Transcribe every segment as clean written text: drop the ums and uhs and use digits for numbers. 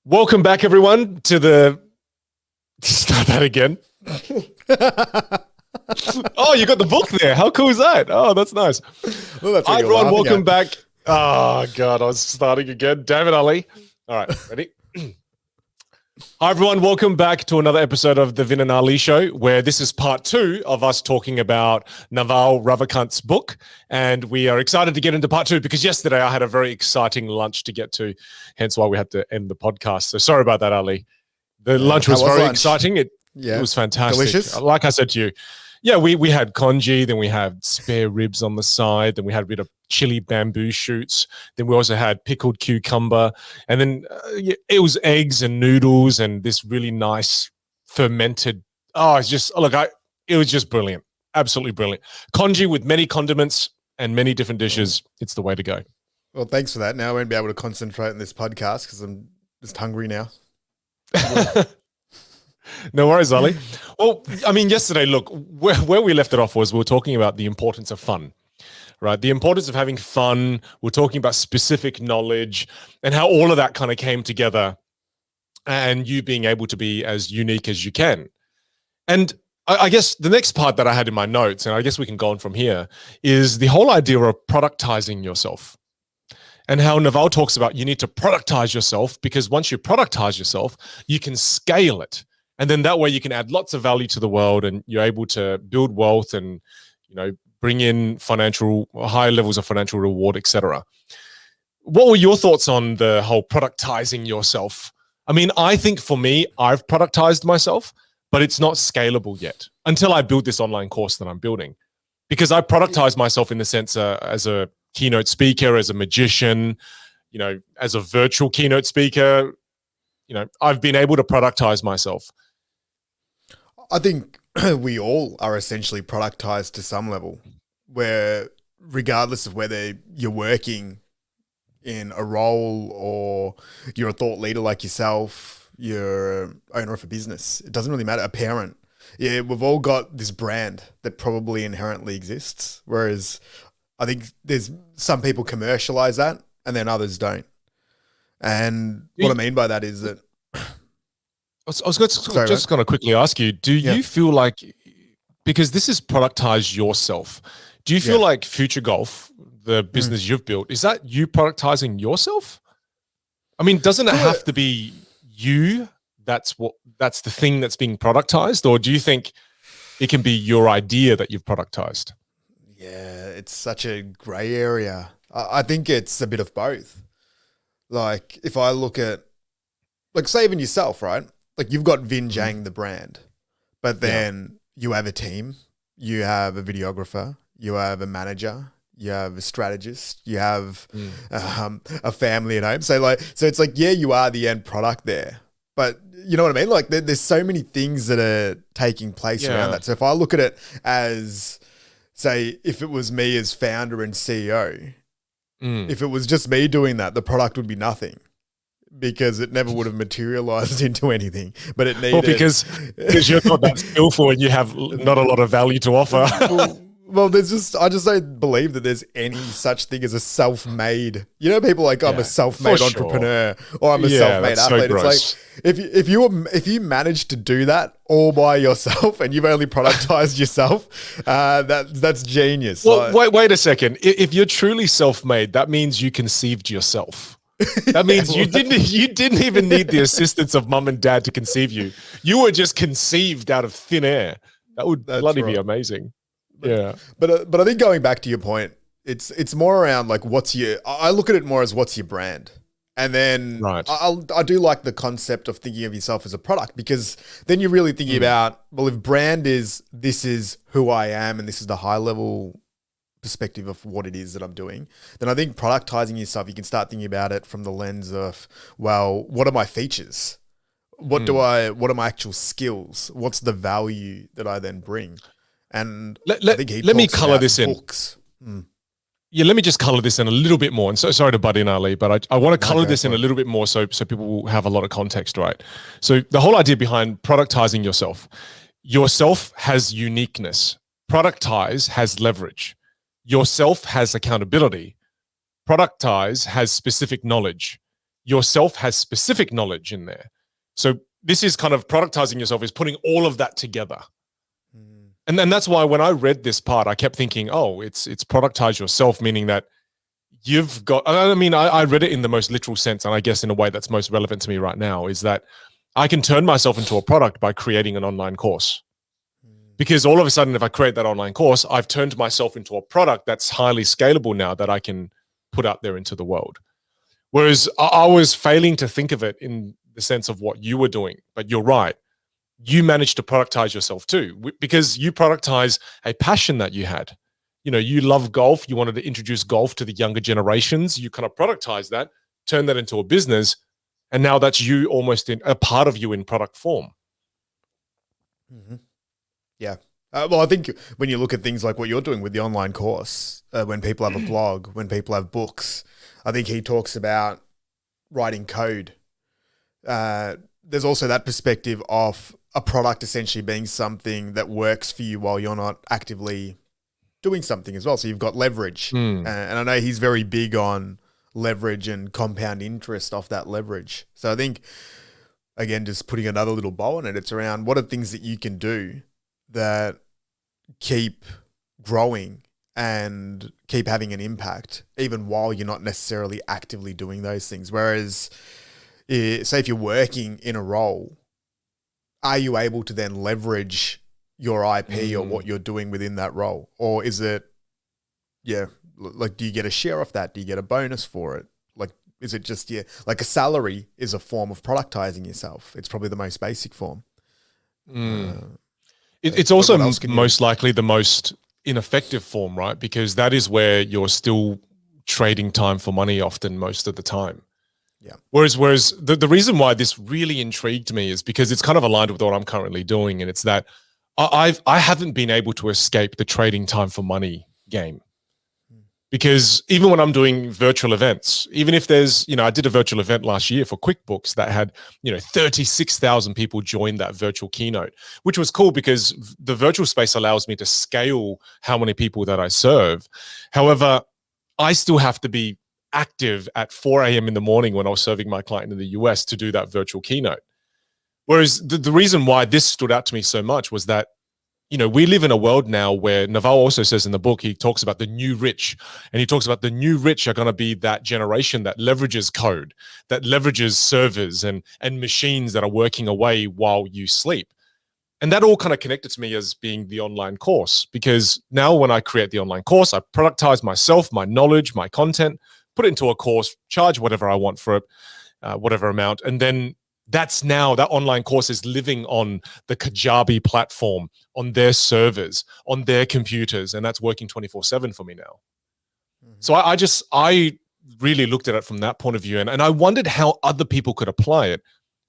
Welcome back, everyone, to the... Start that again. Oh, you got the book there. How cool is that? Oh, that's nice. Well, that's Hi, everyone. Welcome back. Oh, God, I was starting again. Vinh and Ali. All right, ready? Hi, everyone. Welcome back to another episode of the Vinh and Ali Show, where this is part 2 of us talking about Naval Ravikant's book. And we are excited to get into part 2 because yesterday I had a very exciting lunch to get to, hence why we had to end the podcast. So sorry about that, Ali. The lunch was very exciting. It was fantastic. Delicious. Like I said to you, yeah, we had congee, then we had spare ribs on the side, then we had a bit of chili bamboo shoots, then we also had pickled cucumber, and then it was eggs and noodles and this really nice fermented. Oh, it's just it was just brilliant, absolutely brilliant. Congee with many condiments and many different dishes. It's the way to go. Well, thanks for that. Now I won't be able to concentrate on this podcast because I'm just hungry now. No worries, Ali. Well, I mean, yesterday, look, where we left it off was we were talking about the importance of fun, right? The importance of having fun. We're talking about specific knowledge and how all of that kind of came together and you being able to be as unique as you can. And I guess the next part that I had in my notes, and I guess we can go on from here, is the whole idea of productizing yourself. And how Naval talks about you need to productize yourself because once you productize yourself, you can scale it. And then that way you can add lots of value to the world and you're able to build wealth and, bring in high levels of financial reward, etc. What were your thoughts on the whole productizing yourself? I mean, I think for me, I've productized myself, but it's not scalable yet until I build this online course that I'm building. Because I productize myself in the sense as a keynote speaker, as a magician, as a virtual keynote speaker, I've been able to productize myself. I think we all are essentially productized to some level where regardless of whether you're working in a role or you're a thought leader like yourself, you're an owner of a business, it doesn't really matter, a parent. Yeah, we've all got this brand that probably inherently exists. Whereas I think there's some people commercialize that and then others don't. And what I mean by that is that I was just going to quickly ask you, do you feel like, because this is productize yourself, do you feel like Future Golf, the business you've built, is that you productizing yourself? I mean, doesn't it have to be you? That's the thing that's being productized, or do you think it can be your idea that you've productized? Yeah, it's such a gray area. I think it's a bit of both. Like if I look at, like say even yourself, right? Like you've got Vinh the brand, but then you have a team, you have a videographer, you have a manager, you have a strategist, you have a family at home. So it's like, yeah, you are the end product there, but you know what I mean? Like there's so many things that are taking place around that. So if I look at it as, say, if it was me as founder and CEO, if it was just me doing that, the product would be nothing because it never would have materialized into anything. But it needed... Well, because you're not that skillful and you have not a lot of value to offer. Well, I just don't believe that there's any such thing as a self-made. People like, I'm a self-made entrepreneur or I'm a self-made athlete. So it's like if you manage to do that all by yourself and you've only productized yourself, that's genius. Well, wait a second. If you're truly self-made, that means you conceived yourself. That means you didn't even need the assistance of mum and dad to conceive you. You were just conceived out of thin air. That would bloody be amazing. But I think going back to your point, it's more around like I look at it more as what's your brand. And then I do like the concept of thinking of yourself as a product because then you're really thinking about, well, if brand is, this is who I am and this is the high level perspective of what it is that I'm doing, then I think productizing yourself, you can start thinking about it from the lens of, well, what are my features? What are my actual skills? What's the value that I then bring? And let me color this in. Yeah, let me just color this in a little bit more. And so sorry to butt in, Ali, but I want to color this in a little bit more so people will have a lot of context, right? So the whole idea behind productizing yourself has uniqueness. Productize has leverage. Yourself has accountability. Productize has specific knowledge. yourself has specific knowledge in there. So this is kind of productizing yourself, is putting all of that together. And then that's why when I read this part, I kept thinking, oh, it's productize yourself, meaning that you've got, I mean, I read it in the most literal sense, and I guess in a way that's most relevant to me right now, is that I can turn myself into a product by creating an online course. Because all of a sudden, if I create that online course, I've turned myself into a product that's highly scalable now that I can put out there into the world. Whereas I was failing to think of it in the sense of what you were doing, but you're right. You managed to productize yourself too, because you productize a passion that you had. You know, you love golf. You wanted to introduce golf to the younger generations. You kind of productize that, turn that into a business, and now that's you almost in a part of you in product form. Yeah. Well, I think when you look at things like what you're doing with the online course, when people have a blog, when people have books, I think he talks about writing code. There's also that perspective of a product essentially being something that works for you while you're not actively doing something as well. So you've got leverage. And I know he's very big on leverage and compound interest off that leverage. So I think, again, just putting another little bow on it, it's around what are things that you can do that keep growing and keep having an impact, even while you're not necessarily actively doing those things. Whereas, say if you're working in a role, are you able to then leverage your IP or what you're doing within that role? Or is it, like, do you get a share off that? Do you get a bonus for it? Like, is it just, like a salary is a form of productizing yourself. It's probably the most basic form. It's also most likely the most ineffective form, right? Because that is where you're still trading time for money often most of the time. Yeah. Whereas the reason why this really intrigued me is because it's kind of aligned with what I'm currently doing. And it's that I haven't been able to escape the trading time for money game. Because even when I'm doing virtual events, even if there's, I did a virtual event last year for QuickBooks that had, 36,000 people join that virtual keynote, which was cool because the virtual space allows me to scale how many people that I serve. However, I still have to be active at 4 a.m. in the morning when I was serving my client in the US to do that virtual keynote. Whereas the reason why this stood out to me so much was that, we live in a world now where Naval also says in the book, he talks about the new rich, and he talks about the new rich are going to be that generation that leverages code, that leverages servers and machines that are working away while you sleep. And that all kind of connected to me as being the online course, because now when I create the online course, I productize myself, my knowledge, my content, put it into a course, charge whatever I want for it, whatever amount. And then that online course is living on the Kajabi platform, on their servers, on their computers, and that's working 24/7 for me now. So I really looked at it from that point of view, and I wondered how other people could apply it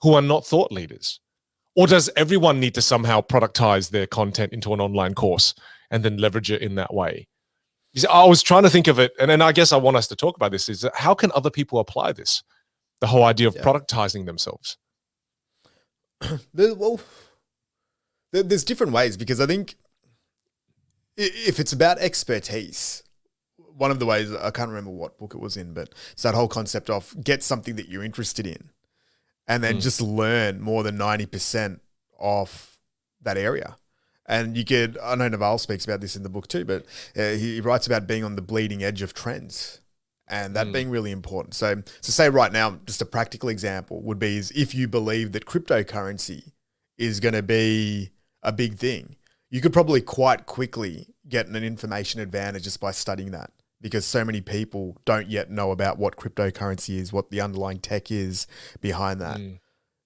who are not thought leaders. Or does everyone need to somehow productize their content into an online course and then leverage it in that way? I was trying to think of it, and then I guess I want us to talk about this, is that how can other people apply this? The whole idea of productizing themselves. There's different ways, because I think if it's about expertise, one of the ways, I can't remember what book it was in, but it's that whole concept of get something that you're interested in and then just learn more than 90% of that area. And you could, I know Naval speaks about this in the book too, but he writes about being on the bleeding edge of trends. And that being really important. So say right now, just a practical example would be is if you believe that cryptocurrency is going to be a big thing, you could probably quite quickly get an information advantage just by studying that, because so many people don't yet know about what cryptocurrency is, what the underlying tech is behind that.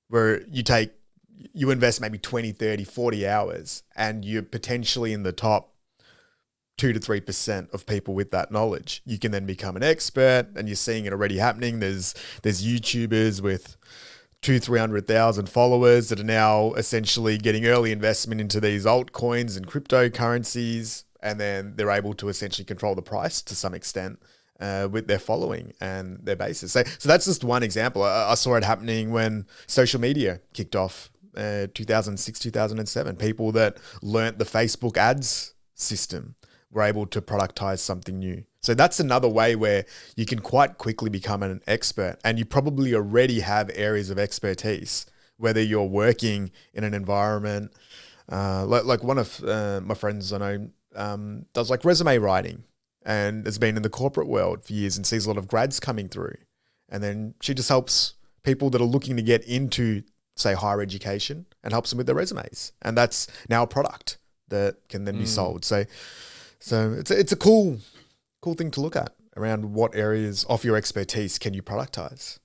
Where you invest maybe 20, 30, 40 hours and you're potentially in the top 2 to 3% of people with that knowledge. You can then become an expert, and you're seeing it already happening. There's YouTubers with 200,000-300,000 followers that are now essentially getting early investment into these altcoins and cryptocurrencies, and then they're able to essentially control the price to some extent with their following and their basis. So that's just one example. I saw it happening when social media kicked off 2006, 2007. People that learnt the Facebook ads system we're able to productize something new. So that's another way where you can quite quickly become an expert, and you probably already have areas of expertise, whether you're working in an environment, like one of my friends I know does like resume writing and has been in the corporate world for years and sees a lot of grads coming through. And then she just helps people that are looking to get into, say, higher education and helps them with their resumes. And that's now a product that can then be sold. So it's a cool thing to look at around what areas of your expertise can you productize.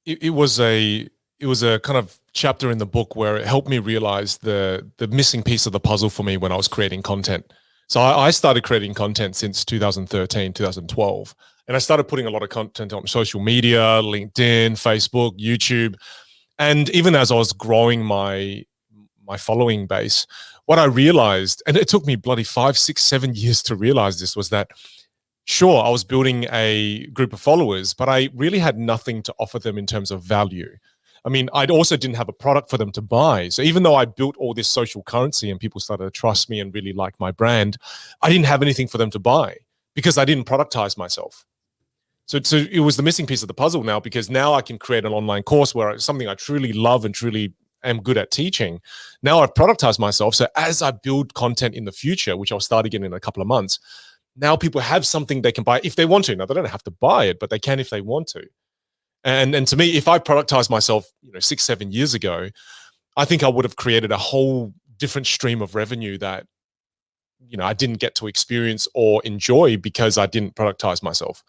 It was a kind of chapter in the book where it helped me realize the missing piece of the puzzle for me when I was creating content. So I started creating content since 2013, 2012. And I started putting a lot of content on social media, LinkedIn, Facebook, YouTube. And even as I was growing my following base, what I realized, and it took me bloody 5, 6, 7 years to realize this, was that sure, I was building a group of followers, but I really had nothing to offer them in terms of value. I mean, I also didn't have a product for them to buy. So even though I built all this social currency and people started to trust me and really like my brand, I didn't have anything for them to buy because I didn't productize myself. So it was the missing piece of the puzzle now, because now I can create an online course where it's something I truly love and truly am good at teaching. Now I've productized myself. So as I build content in the future, which I'll start again in a couple of months, now people have something they can buy if they want to. Now they don't have to buy it, but they can if they want to. And to me, if I productized myself, 6, 7 years ago, I think I would have created a whole different stream of revenue that, I didn't get to experience or enjoy because I didn't productize myself.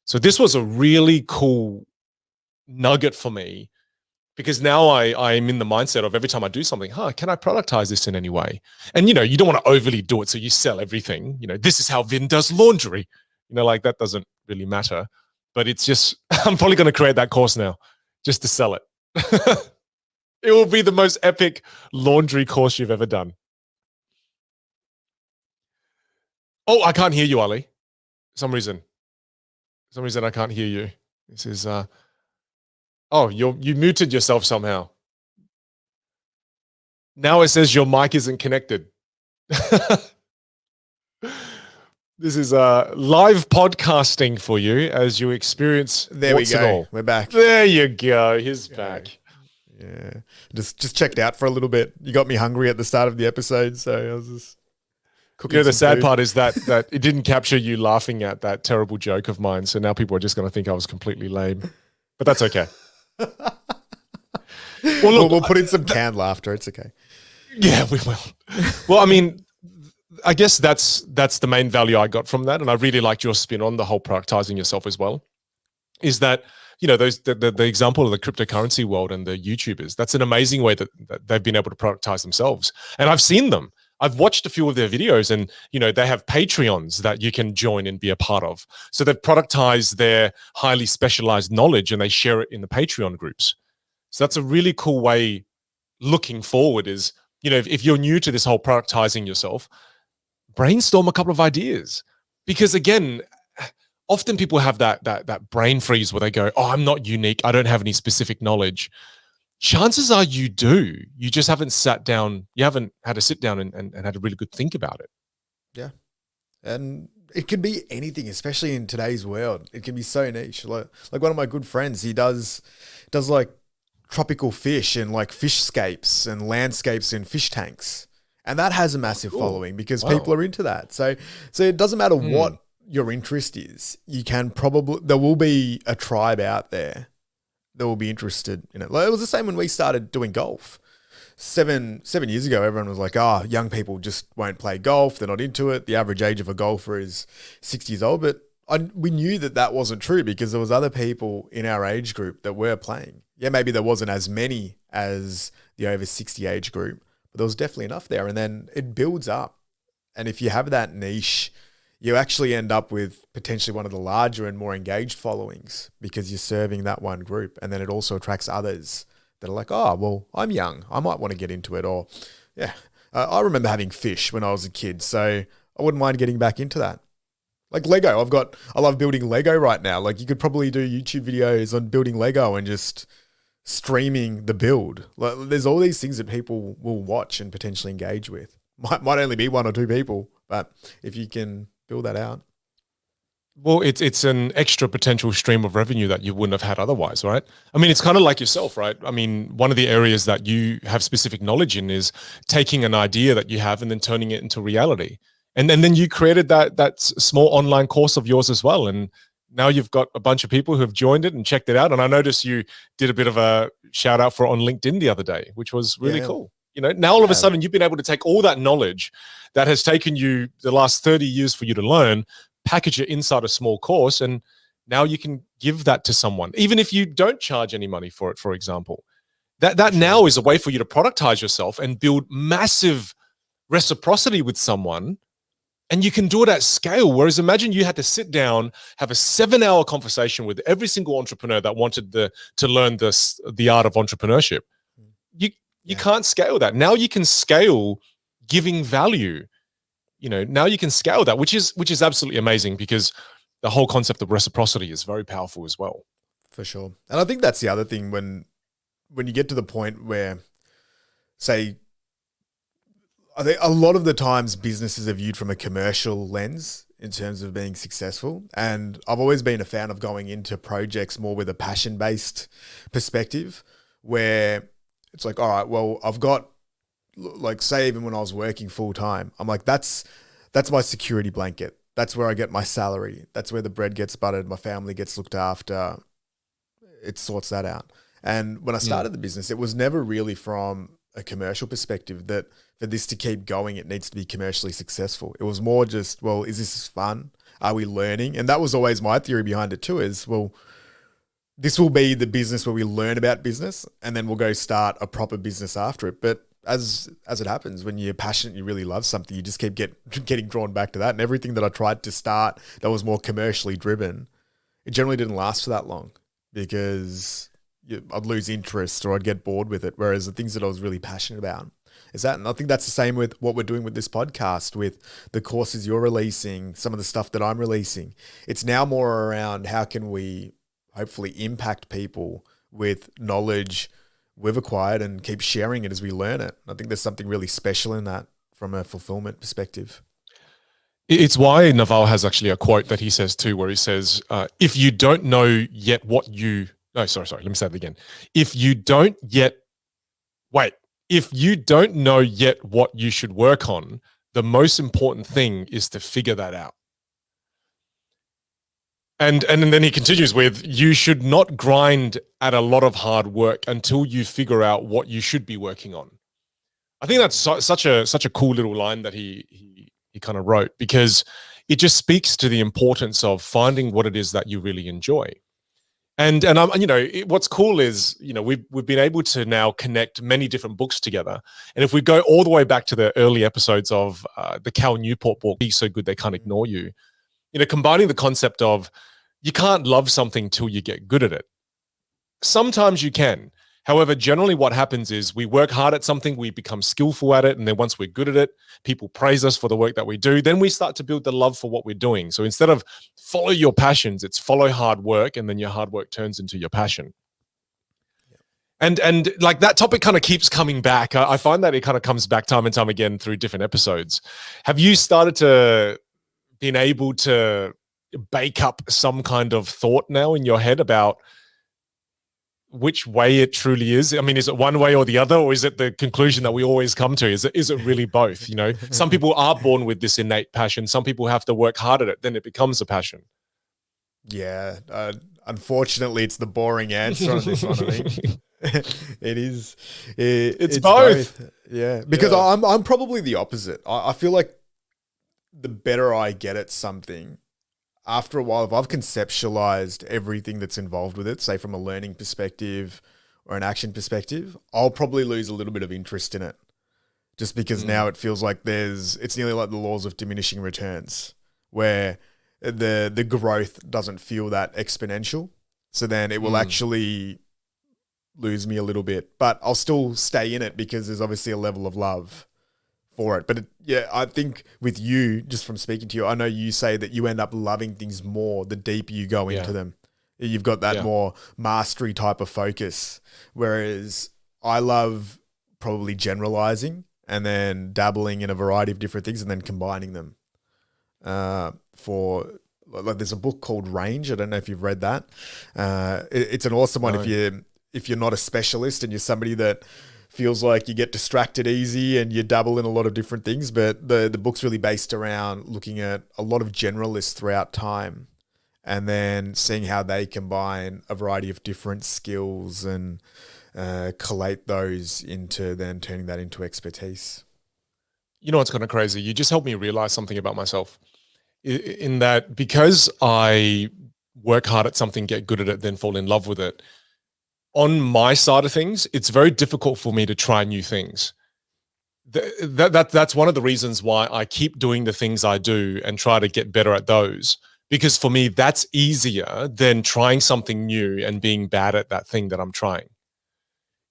So this was a really cool nugget for me, because now I'm in the mindset of every time I do something, can I productize this in any way? And, you don't want to overly do it so you sell everything. This is how Vin does laundry. Like that doesn't really matter. But it's just, I'm probably going to create that course now just to sell it. It will be the most epic laundry course you've ever done. Oh, I can't hear you, Ali. For some reason I can't hear you. This is, oh, you muted yourself somehow. Now it says your mic isn't connected. This is live podcasting for you as you experience. There we go. We're back. There you go. He's back. Yeah. Just checked out for a little bit. You got me hungry at the start of the episode, so I was just cooking. The sad part is that it didn't capture you laughing at that terrible joke of mine. So now people are just going to think I was completely lame. But that's okay. Well, look, we'll put in some canned laughter. It's okay. Yeah, we will. Well, I mean, I guess that's the main value I got from that, and I really liked your spin on the whole productizing yourself as well. Is that the example of the cryptocurrency world and the YouTubers? That's an amazing way that they've been able to productize themselves, and I've seen them. I've watched a few of their videos, and they have Patreons that you can join and be a part of. So they've productized their highly specialized knowledge, and they share it in the Patreon groups. So that's a really cool way. Looking forward is, if you're new to this whole productizing yourself, brainstorm a couple of ideas, because again, often people have that brain freeze where they go, "Oh, I'm not unique. I don't have any specific knowledge." Chances are you do. You just haven't sat down. You haven't had to sit down and had a really good think about it. Yeah, and it can be anything, especially in today's world. It can be so niche. Like one of my good friends, he does like tropical fish and like fishscapes and landscapes in fish tanks. And that has a massive following because people are into that. So it doesn't matter what your interest is. There will be a tribe out there that will be interested in it. Like, it was the same when we started doing golf. 7 years ago, everyone was like, young people just won't play golf. They're not into it. The average age of a golfer is 60 years old. But we knew that wasn't true because there was other people in our age group that were playing. Yeah, maybe there wasn't as many as the over 60 age group, but there was definitely enough there. And then it builds up. And if you have that niche, you actually end up with potentially one of the larger and more engaged followings because you're serving that one group. And then it also attracts others that are like, oh, well, I'm young. I might want to get into it. Or, yeah, I remember having fish when I was a kid, so I wouldn't mind getting back into that. Like Lego, I love building Lego right now. Like, you could probably do YouTube videos on building Lego and just streaming the build. Like, there's all these things that people will watch and potentially engage with. Might only be 1 or 2 people, But if you can build that out. Well, it's an extra potential stream of revenue that you wouldn't have had otherwise, right? I mean, it's kind of like yourself, right? I mean, one of the areas that you have specific knowledge in is taking an idea that you have and then turning it into reality. And then you created that small online course of yours as well. And now you've got a bunch of people who have joined it and checked it out. And I noticed you did a bit of a shout out for it on LinkedIn the other day, which was really cool. You know, now all of a sudden you've been able to take all that knowledge that has taken you the last 30 years for you to learn, package it inside a small course, and now you can give that to someone, even if you don't charge any money for it, for example. That now is a way for you to productize yourself and build massive reciprocity with someone, and you can do it at scale. Whereas imagine you had to sit down, have a 7-hour conversation with every single entrepreneur that wanted to learn the art of entrepreneurship. You can't scale that. Now you can scale giving value. You know, now you can scale that, which is absolutely amazing, because the whole concept of reciprocity is very powerful as well. For sure. And I think that's the other thing when you get to the point where, say, I think a lot of the times businesses are viewed from a commercial lens in terms of being successful. And I've always been a fan of going into projects more with a passion-based perspective, where it's like, all right, well, I've got, like, say, even when I was working full time, I'm like, that's my security blanket. That's where I get my salary. That's where the bread gets buttered. My family gets looked after. It sorts that out. And when I started the business, it was never really from a commercial perspective that for this to keep going, it needs to be commercially successful. It was more just, well, is this fun? Are we learning? And that was always my theory behind it too, is, well, this will be the business where we learn about business, and then we'll go start a proper business after it. But as it happens, when you're passionate, you really love something, you just keep getting drawn back to that. And everything that I tried to start that was more commercially driven, it generally didn't last for that long, because I'd lose interest or I'd get bored with it. Whereas the things that I was really passionate about is that. And I think that's the same with what we're doing with this podcast, with the courses you're releasing, some of the stuff that I'm releasing. It's now more around how can we hopefully impact people with knowledge we've acquired and keep sharing it as we learn it. I think there's something really special in that from a fulfillment perspective. It's why Naval has actually a quote that he says too, where he says, if you don't know yet what you, no, sorry, let me say it again. If you don't know yet what you should work on, the most important thing is to figure that out. And then he continues with, you should not grind at a lot of hard work until you figure out what you should be working on. I think that's such a cool little line that he kind of wrote, because it just speaks to the importance of finding what it is that you really enjoy. And what's cool is, we've been able to now connect many different books together. And if we go all the way back to the early episodes of the Cal Newport book, Be So Good They Can't Ignore You, combining the concept of you can't love something till you get good at it. Sometimes you can. However, generally what happens is we work hard at something, we become skillful at it, and then once we're good at it, people praise us for the work that we do. Then we start to build the love for what we're doing. So instead of follow your passions, it's follow hard work, and then your hard work turns into your passion. And like that topic kind of keeps coming back. I find that it kind of comes back time and time again through different episodes. Have you started to being able to bake up some kind of thought now in your head about which way it truly is? I mean, is it one way or the other, or is it the conclusion that we always come to? Is it really both? Some people are born with this innate passion. Some people have to work hard at it. Then it becomes a passion. Yeah. Unfortunately, it's the boring answer on this one, I think. It is. It's both. Yeah. Because I'm probably the opposite. I feel like the better I get at something, after a while, if I've conceptualized everything that's involved with it, say from a learning perspective or an action perspective, I'll probably lose a little bit of interest in it, just because now it feels like it's nearly like the laws of diminishing returns, where the growth doesn't feel that exponential. So then it will actually lose me a little bit, but I'll still stay in it because there's obviously a level of love for it. But I think with you, just from speaking to you, I know you say that you end up loving things more the deeper you go into them. You've got that more mastery type of focus, whereas I love probably generalizing and then dabbling in a variety of different things and then combining them. for like there's a book called Range. I don't know if you've read that. It's an awesome one if you're not a specialist and you're somebody that feels like you get distracted easy and you dabble in a lot of different things. But the book's really based around looking at a lot of generalists throughout time and then seeing how they combine a variety of different skills and collate those into then turning that into expertise. You know what's kind of crazy? You just helped me realize something about myself. In that, because I work hard at something, get good at it, then fall in love with it, on my side of things, it's very difficult for me to try new things. That's one of the reasons why I keep doing the things I do and try to get better at those. Because for me, that's easier than trying something new and being bad at that thing that I'm trying.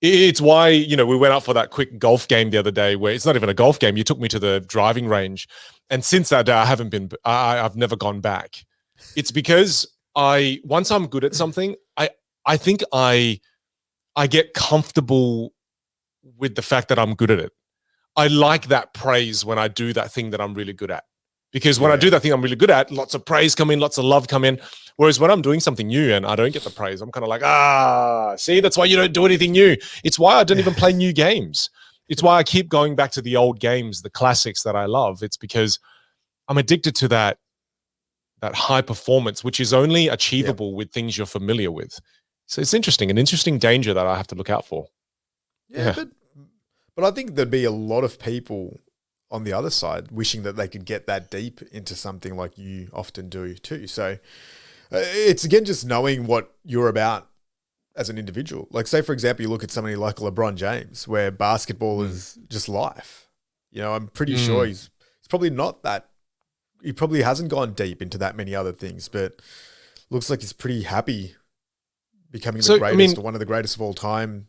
It's why, we went out for that quick golf game the other day where it's not even a golf game. You took me to the driving range. And since that day, I've never gone back. It's because once I'm good at something, I think I get comfortable with the fact that I'm good at it. I like that praise when I do that thing that I'm really good at. Because when I do that thing I'm really good at, lots of praise come in, lots of love come in. Whereas when I'm doing something new and I don't get the praise, I'm kind of like, see, that's why you don't do anything new. It's why I don't even play new games. It's why I keep going back to the old games, the classics that I love. It's because I'm addicted to that high performance, which is only achievable with things you're familiar with. So it's interesting, an interesting danger that I have to look out for. Yeah. But I think there'd be a lot of people on the other side wishing that they could get that deep into something like you often do too. So it's again just knowing what you're about as an individual. Like say, for example, you look at somebody like LeBron James where basketball is just life. I'm pretty sure he's probably not that, he probably hasn't gone deep into that many other things, but looks like he's pretty happy becoming the greatest or one of the greatest of all time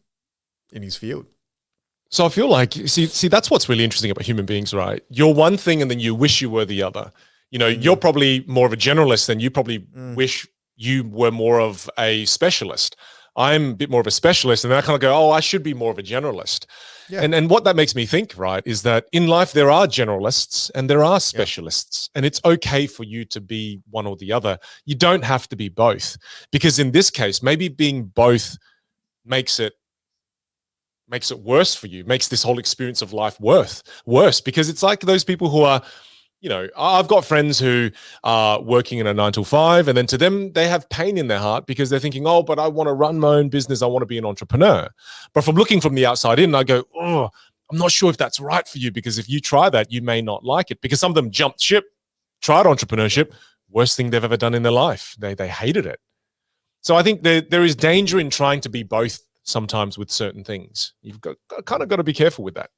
in his field. So I feel like, see, that's what's really interesting about human beings, right? You're one thing and then you wish you were the other. You're probably more of a generalist than you probably wish you were more of a specialist. I'm a bit more of a specialist and then I kind of go, I should be more of a generalist. Yeah. And what that makes me think, right, is that in life there are generalists and there are specialists and it's okay for you to be one or the other. You don't have to be both because in this case, maybe being both makes it worse for you, makes this whole experience of life worse because it's like those people who are, I've got friends who are working in a 9 to 5 and then to them, they have pain in their heart because they're thinking, but I want to run my own business. I want to be an entrepreneur. But from looking from the outside in, I go, I'm not sure if that's right for you because if you try that, you may not like it because some of them jumped ship, tried entrepreneurship, worst thing they've ever done in their life. They hated it. So I think there is danger in trying to be both sometimes with certain things. You've got to be careful with that.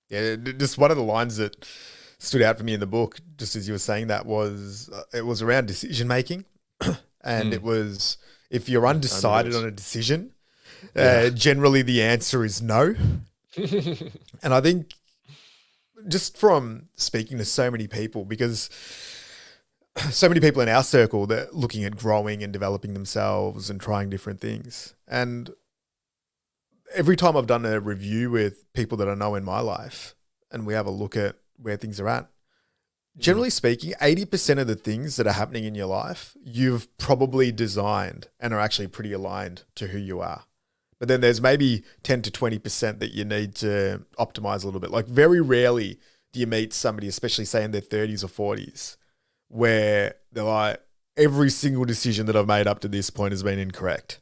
Yeah, just one of the lines that stood out for me in the book, just as you were saying that, was it was around decision making, and it was if you're undecided on a decision, generally the answer is no. And I think just from speaking to so many people, because so many people in our circle that are looking at growing and developing themselves and trying different things. And every time I've done a review with people that I know in my life and we have a look at where things are at, generally speaking, 80% of the things that are happening in your life, you've probably designed and are actually pretty aligned to who you are. But then there's maybe 10 to 20% that you need to optimize a little bit. Like very rarely do you meet somebody, especially say in their 30s or 40s, where they're like, every single decision that I've made up to this point has been incorrect.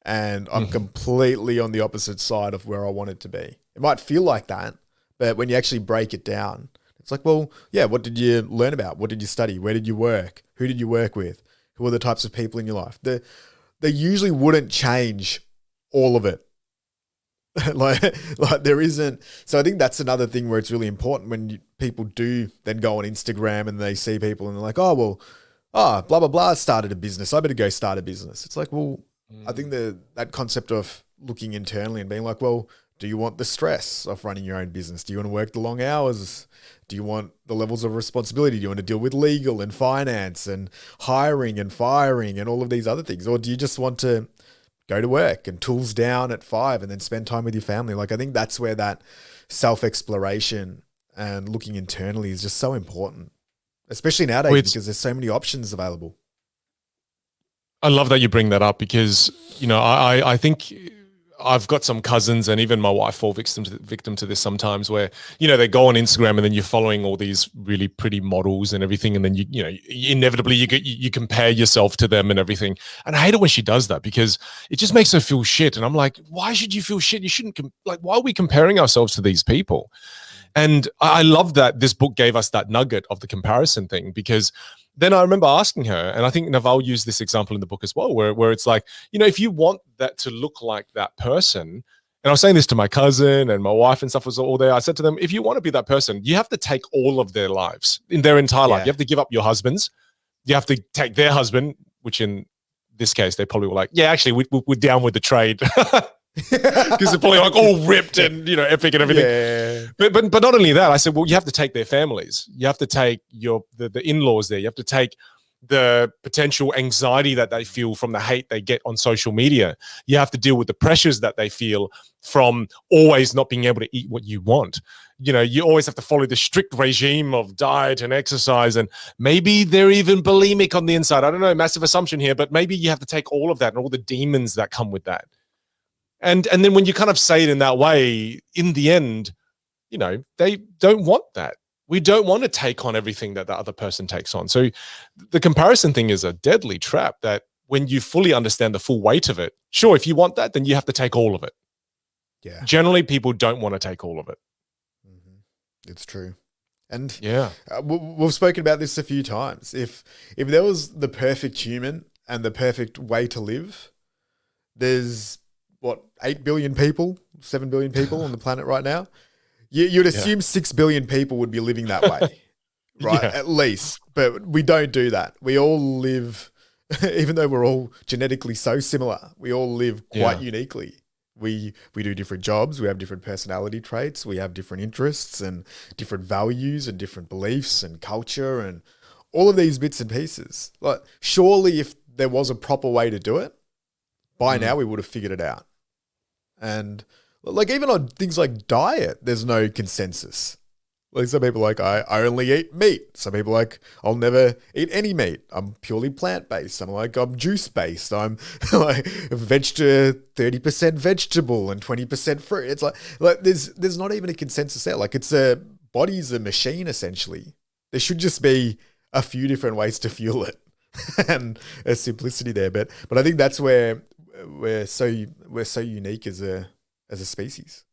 And I'm completely on the opposite side of where I want it to be. It might feel like that, but when you actually break it down, it's like, well, yeah, what did you learn about? What did you study? Where did you work? Who did you work with? Who are the types of people in your life? They usually wouldn't change all of it. like there isn't. So I think that's another thing where it's really important when people do then go on Instagram and they see people and they're like, blah, blah, blah, started a business. I better go start a business. It's like, well, I think that concept of looking internally and being like, well, do you want the stress of running your own business? Do you want to work the long hours? Do you want the levels of responsibility? Do you want to deal with legal and finance and hiring and firing and all of these other things? Or do you just want to go to work and tools down at 5 and then spend time with your family? Like, I think that's where that self-exploration and looking internally is just so important. especially nowadays Well, because there's so many options available. I love that you bring that up because, I think I've got some cousins and even my wife fall victim to this sometimes where, they go on Instagram and then you're following all these really pretty models and everything. And then, inevitably you compare yourself to them and everything. And I hate it when she does that because it just makes her feel shit. And I'm like, why should you feel shit? You shouldn't, why are we comparing ourselves to these people? And I love that this book gave us that nugget of the comparison thing because then I remember asking her, and I think Naval used this example in the book as well, where it's like, if you want that to look like that person, and I was saying this to my cousin and my wife and stuff was all there. I said to them, if you want to be that person, you have to take all of their lives, in their entire life. You have to give up your husbands. You have to take their husband, which in this case, they probably were like, yeah, actually, we're down with the trade. Because they're probably like all ripped and epic and everything. Yeah. But not only that, I said, well, you have to take their families. You have to take the in-laws there. You have to take the potential anxiety that they feel from the hate they get on social media. You have to deal with the pressures that they feel from always not being able to eat what you want. You always have to follow the strict regime of diet and exercise, and maybe they're even bulimic on the inside. I don't know, massive assumption here, but maybe you have to take all of that and all the demons that come with that. And then when you kind of say it in that way, in the end, they don't want that. We don't want to take on everything that the other person takes on. So the comparison thing is a deadly trap that when you fully understand the full weight of it, sure, if you want that, then you have to take all of it. Yeah. Generally, people don't want to take all of it. Mm-hmm. It's true. And yeah, we've spoken about this a few times. If there was the perfect human and the perfect way to live, there's 8 billion people, 7 billion people on the planet right now. You'd assume 6 billion people would be living that way, right? At least. But we don't do that. We all live, even though we're all genetically so similar, we all live quite uniquely. We do different jobs. We have different personality traits. We have different interests and different values and different beliefs and culture and all of these bits and pieces. Like, surely if there was a proper way to do it, by now we would have figured it out. And like even on things like diet, there's no consensus. Like some people are like, I only eat meat. Some people are like, I'll never eat any meat. I'm purely plant-based. I'm like, I'm juice-based. I'm like 30% vegetable and 20% fruit. It's like there's not even a consensus there. Like body's a machine essentially. There should just be a few different ways to fuel it and a simplicity there. But I think that's where we're so unique as a species.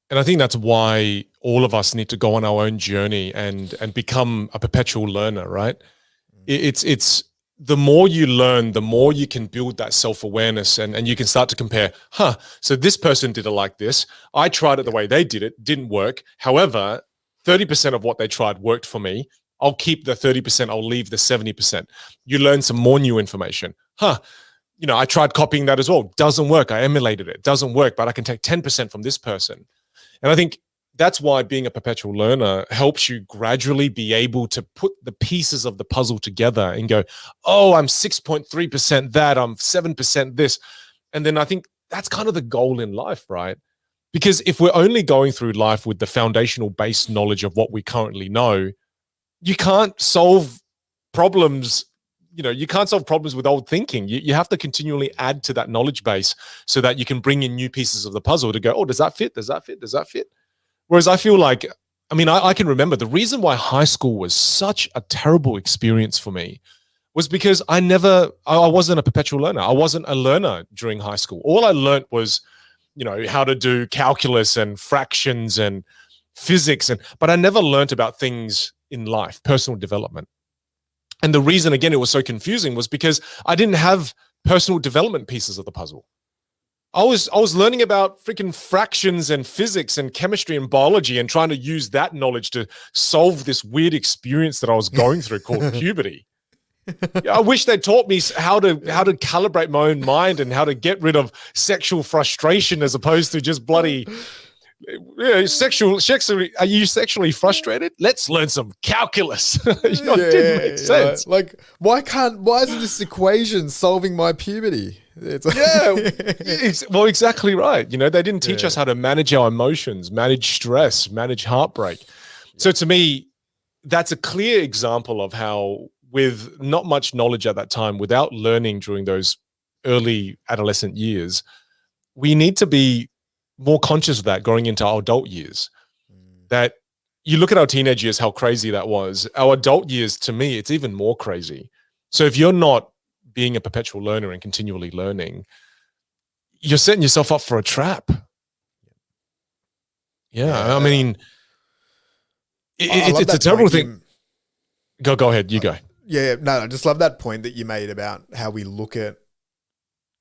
And I think that's why all of us need to go on our own journey and become a perpetual learner, right? It's the more you learn, the more you can build that self-awareness and you can start to compare, so this person did it like this. I tried it the way they did it, didn't work. However, 30% of what they tried worked for me. I'll keep the 30%, I'll leave the 70%. You learn some more new information. I tried copying that as well. Doesn't work. I emulated it. Doesn't work, but I can take 10% from this person. And I think that's why being a perpetual learner helps you gradually be able to put the pieces of the puzzle together and go, oh, I'm 6.3% that, I'm 7% this. And then I think that's kind of the goal in life, right? Because if we're only going through life with the foundational base knowledge of what we currently know, you can't solve problems. You can't solve problems with old thinking. You have to continually add to that knowledge base so that you can bring in new pieces of the puzzle to go, oh, does that fit? Does that fit? Does that fit? Whereas I feel like, I can remember the reason why high school was such a terrible experience for me was because I wasn't a perpetual learner. I wasn't a learner during high school. All I learned was, how to do calculus and fractions and physics, but I never learned about things in life, personal development. And the reason, again, it was so confusing was because I didn't have personal development pieces of the puzzle. I was learning about freaking fractions and physics and chemistry and biology and trying to use that knowledge to solve this weird experience that I was going through called puberty. I wish they taught me how to calibrate my own mind and how to get rid of sexual frustration as opposed to just bloody sexually. Are you sexually frustrated? Let's learn some calculus. It didn't make sense. Like, why isn't this equation solving my puberty? It's well, exactly right. They didn't teach us how to manage our emotions, manage stress, manage heartbreak. So to me, that's a clear example of how, with not much knowledge at that time, without learning during those early adolescent years, we need to be more conscious of that going into our adult years. That you look at our teenage years, how crazy that was. Our adult years, to me, it's even more crazy. So if you're not being a perpetual learner and continually learning, you're setting yourself up for a trap. Yeah, I mean, I love it's a that terrible point thing. Go ahead, you go. Yeah, no, I just love that point that you made about how we look at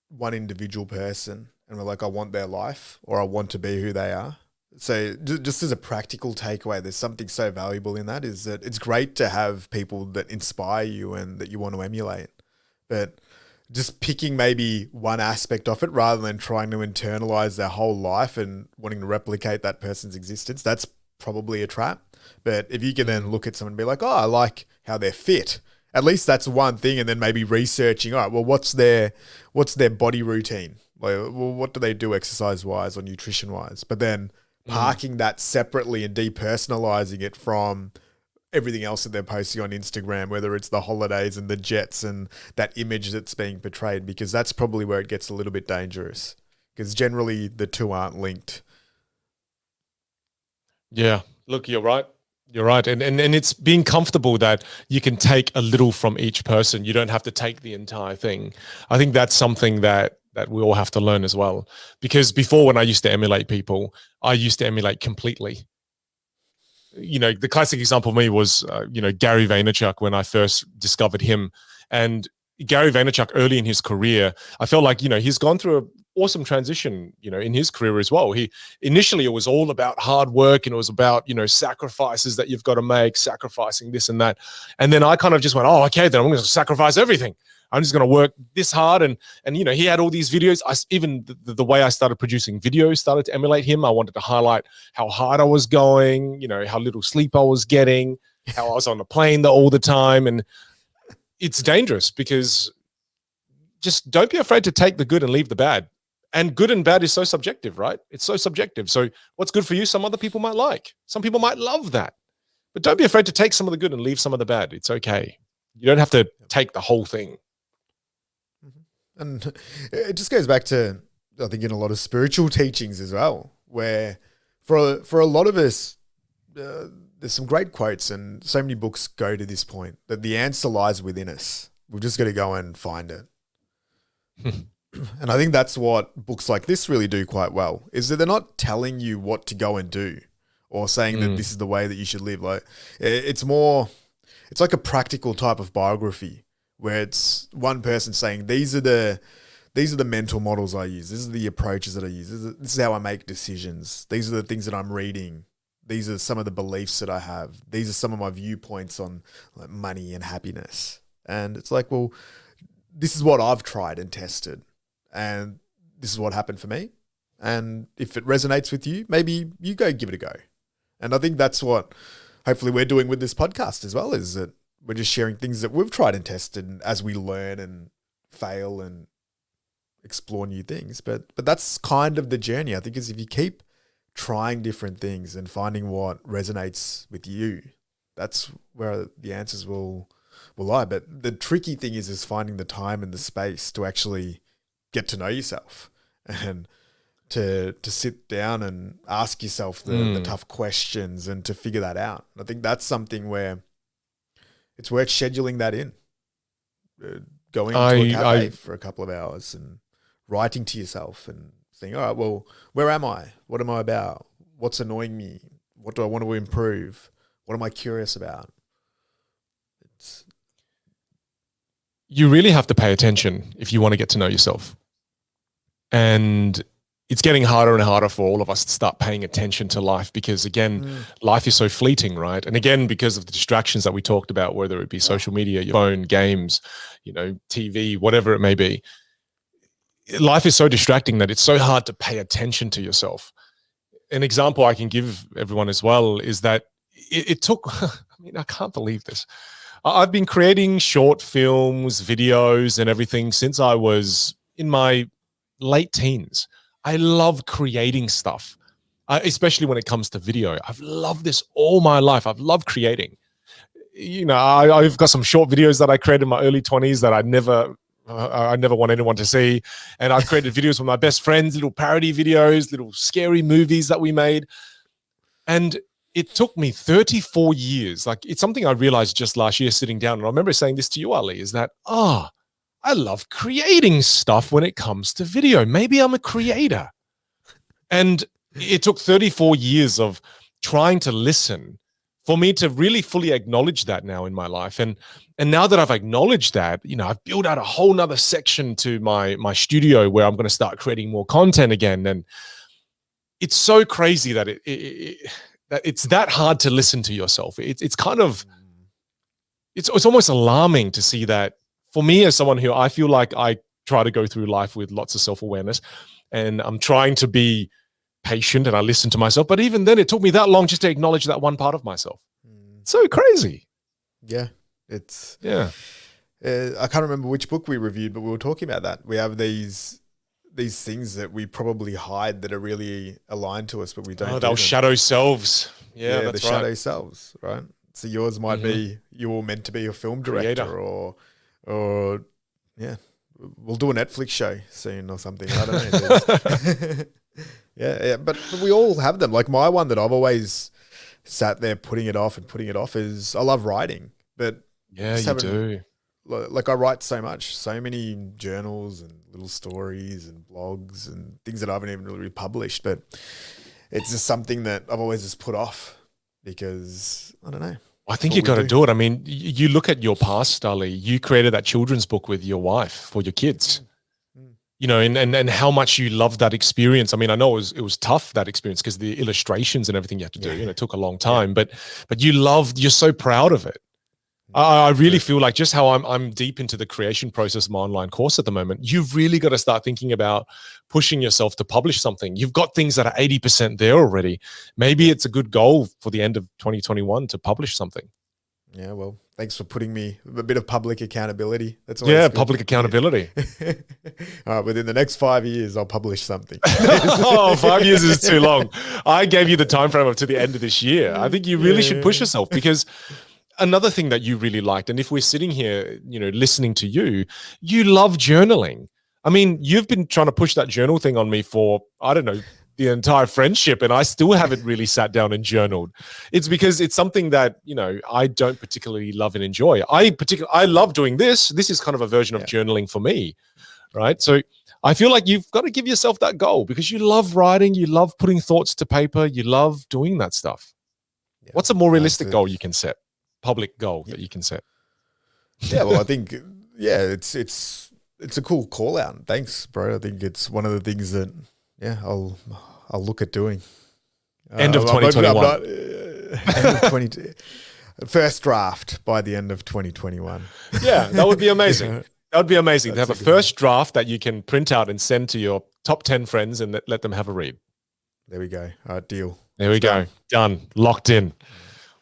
one individual person and we're like, I want their life, or I want to be who they are. So just as a practical takeaway, there's something so valuable in that, is that it's great to have people that inspire you and that you want to emulate, but just picking maybe one aspect of it rather than trying to internalize their whole life and wanting to replicate that person's existence, that's probably a trap. But if you can then look at someone and be like, oh, I like how they're fit, at least that's one thing. And then maybe researching, all right, well, what's their body routine? Like, well, what do they do exercise wise or nutrition wise? But then parking that separately and depersonalizing it from everything else that they're posting on Instagram, whether it's the holidays and the jets and that image that's being portrayed, because that's probably where it gets a little bit dangerous, because generally the two aren't linked. Yeah, look, you're right. You're right. And it's being comfortable that you can take a little from each person. You don't have to take the entire thing. I think that's something that we all have to learn as well. Because before, when I used to emulate people, I used to emulate completely. You know, the classic example of me was, Gary Vaynerchuk, when I first discovered him. And Gary Vaynerchuk, early in his career, I felt like, he's gone through an awesome transition, in his career as well. Initially, it was all about hard work, and it was about, sacrifices that you've got to make, sacrificing this and that. And then I kind of just went, oh, okay, then I'm going to sacrifice everything. I'm just going to work this hard. And he had all these videos. Even the way I started producing videos started to emulate him. I wanted to highlight how hard I was going, how little sleep I was getting, how I was on the plane all the time. And it's dangerous, because just don't be afraid to take the good and leave the bad. And good and bad is so subjective, right? It's so subjective. So what's good for you, some other people might like. Some people might love that. But don't be afraid to take some of the good and leave some of the bad. It's okay. You don't have to take the whole thing. And it just goes back to, I think, in a lot of spiritual teachings as well, where for a lot of us, there's some great quotes, and so many books go to this point, that the answer lies within us. We've just got to go and find it. And I think that's what books like this really do quite well, is that they're not telling you what to go and do or saying that this is the way that you should live. Like, it's like a practical type of biography, where it's one person saying, these are the mental models I use. These are the approaches that I use. This is how I make decisions. These are the things that I'm reading. These are some of the beliefs that I have. These are some of my viewpoints on, like, money and happiness. And it's like, well, this is what I've tried and tested, and this is what happened for me. And if it resonates with you, maybe you go give it a go. And I think that's what hopefully we're doing with this podcast as well, is that we're just sharing things that we've tried and tested as we learn and fail and explore new things. But that's kind of the journey, I think, is if you keep trying different things and finding what resonates with you, that's where the answers will lie. But the tricky thing is finding the time and the space to actually get to know yourself, and to sit down and ask yourself the tough questions and to figure that out. I think that's something where it's worth scheduling that in, going to a cafe for a couple of hours and writing to yourself and saying, all right, well, where am I? What am I about? What's annoying me? What do I want to improve? What am I curious about? You really have to pay attention if you want to get to know yourself. And it's getting harder and harder for all of us to start paying attention to life, because, again, life is so fleeting, right? And again, because of the distractions that we talked about, whether it be social media, your phone, games, TV, whatever it may be, life is so distracting that it's so hard to pay attention to yourself. An example I can give everyone as well is that it took, I can't believe this. I've been creating short films, videos, and everything since I was in my late teens. I love creating stuff, especially when it comes to video. I've loved this all my life. I've loved creating. I've got some short videos that I created in my early 20s that I never want anyone to see. And I've created videos with my best friends, little parody videos, little scary movies that we made. And it took me 34 years. Like, it's something I realized just last year sitting down. And I remember saying this to you, Ali, is that, I love creating stuff when it comes to video. Maybe I'm a creator. And it took 34 years of trying to listen for me to really fully acknowledge that now in my life. And now that I've acknowledged that, I've built out a whole nother section to my studio where I'm going to start creating more content again. And it's so crazy that that it's that hard to listen to yourself. It's kind of, it's almost alarming to see that. For me, as someone who I feel like I try to go through life with lots of self-awareness, and I'm trying to be patient and I listen to myself, but even then it took me that long just to acknowledge that one part of myself. It's so crazy. Yeah. I can't remember which book we reviewed, but we were talking about that. We have these things that we probably hide that are really aligned to us, but we don't. Oh, those shadow selves. Yeah, that's the shadow selves, right? So yours might be, you were meant to be a film director or yeah, we'll do a Netflix show soon or something. I don't know. Yeah, but we all have them. Like my one that I've always sat there putting it off is I love writing, but yeah, you do. Like I write so much, so many journals and little stories and blogs and things that I haven't even really published, but it's just something that I've always just put off because I don't know. I think you got to do it. I mean, you look at your past, Ali. You created that children's book with your wife for your kids. And how much you loved that experience. I mean, I know it was tough, that experience, because the illustrations and everything you had to do, it took a long time, but you're so proud of it. I really feel like just how I'm deep into the creation process of my online course at the moment. You've really got to start thinking about pushing yourself to publish something. You've got things that are 80% there already. Maybe it's a good goal for the end of 2021 to publish something. Yeah, well, thanks for putting me a bit of public accountability. That's public accountability. All right, within the next 5 years, I'll publish something. 5 years is too long. I gave you the time frame up to the end of this year. I think you really should push yourself, because another thing that you really liked, and if we're sitting here, listening to you, you love journaling. I mean, you've been trying to push that journal thing on me for, I don't know, the entire friendship, and I still haven't really sat down and journaled. It's because it's something that, I don't particularly love and enjoy. I love doing this. This is kind of a version of journaling for me, right? So I feel like you've got to give yourself that goal, because you love writing, you love putting thoughts to paper, you love doing that stuff. Yeah. What's a more realistic goal you can set? Public goal that you can set? Yeah, well, I think, it's a cool call out. Thanks, bro. I think it's one of the things that, I'll look at doing. End of 2021. End of 20, first draft by the end of 2021. Yeah, that would be amazing. That would be amazing to have a first draft that you can print out and send to your top 10 friends and let them have a read. There we go. All right, deal. There we go. Done. Locked in.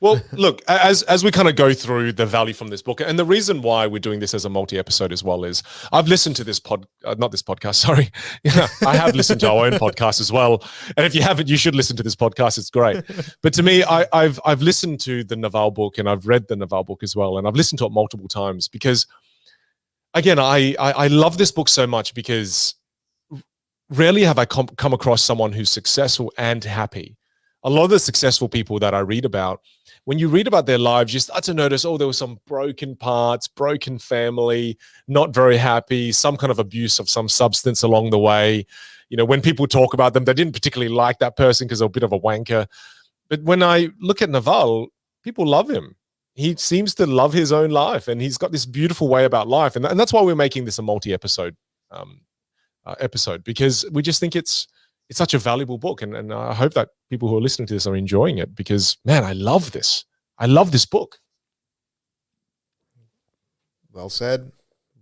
Well, look, as we kind of go through the value from this book, and the reason why we're doing this as a multi-episode as well is I've listened to this podcast, sorry. I have listened to our own podcast as well. And if you haven't, you should listen to this podcast. It's great. But to me, I've listened to the Naval book, and I've read the Naval book as well. And I've listened to it multiple times because, again, I love this book so much because rarely have I come across someone who's successful and happy. A lot of the successful people that I read about, when you read about their lives, you start to notice, there were some broken parts, broken family, not very happy, some kind of abuse of some substance along the way. When people talk about them, they didn't particularly like that person because they're a bit of a wanker. But when I look at Naval, people love him. He seems to love his own life, and he's got this beautiful way about life. And that's why we're making this a multi-episode episode, because we just think it's such a valuable book. And I hope that people who are listening to this are enjoying it, because, man, I love this. I love this book. Well said.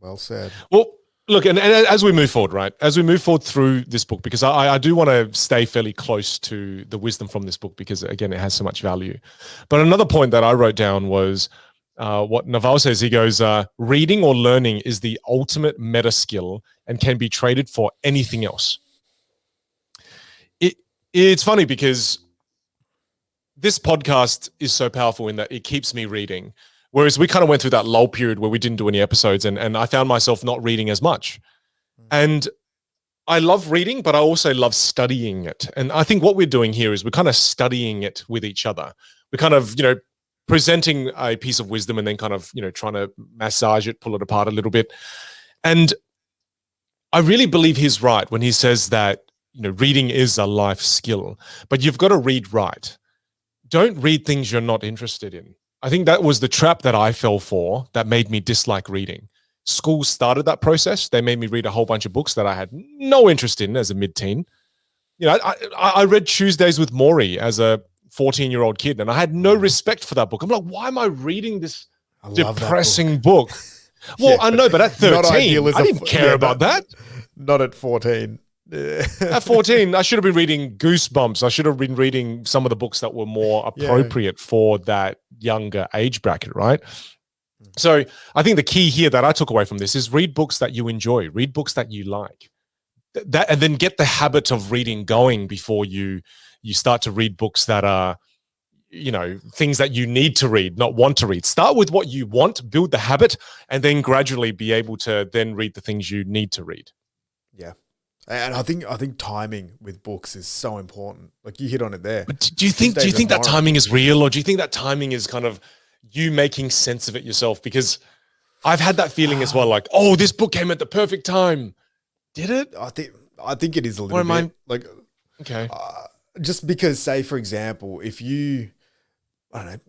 Well said. Well, look, and as we move forward, right, as we move forward through this book, because I do want to stay fairly close to the wisdom from this book, because, again, it has so much value. But another point that I wrote down was what Naval says. He goes, reading or learning is the ultimate meta skill and can be traded for anything else. It's funny because this podcast is so powerful in that it keeps me reading. Whereas we kind of went through that lull period where we didn't do any episodes, and I found myself not reading as much. And I love reading, but I also love studying it. And I think what we're doing here is we're kind of studying it with each other. We're kind of, presenting a piece of wisdom and then kind of, trying to massage it, pull it apart a little bit. And I really believe he's right when he says that, reading is a life skill, but you've got to read right. Don't read things you're not interested in. I think that was the trap that I fell for that made me dislike reading. School started that process. They made me read a whole bunch of books that I had no interest in as a mid-teen. I read Tuesdays with Maury as a 14-year-old kid, and I had no respect for that book. I'm like, why am I reading this depressing book? Well, I know, but at 13, I didn't care about that. Not at 14. At 14, I should have been reading Goosebumps. I should have been reading some of the books that were more appropriate for that younger age bracket, right? So I think the key here that I took away from this is read books that you enjoy, read books that you like, and then get the habit of reading going before you start to read books that are, things that you need to read, not want to read. Start with what you want, build the habit, and then gradually be able to then read the things you need to read. Yeah. And I think timing with books is so important. Like you hit on it there. But do you think that timing is real, or do you think that timing is kind of you making sense of it yourself? Because I've had that feeling as well, like, oh, this book came at the perfect time. Did it? I think it is a little bit. Like, okay. Just because, say, for example, if you, I don't know,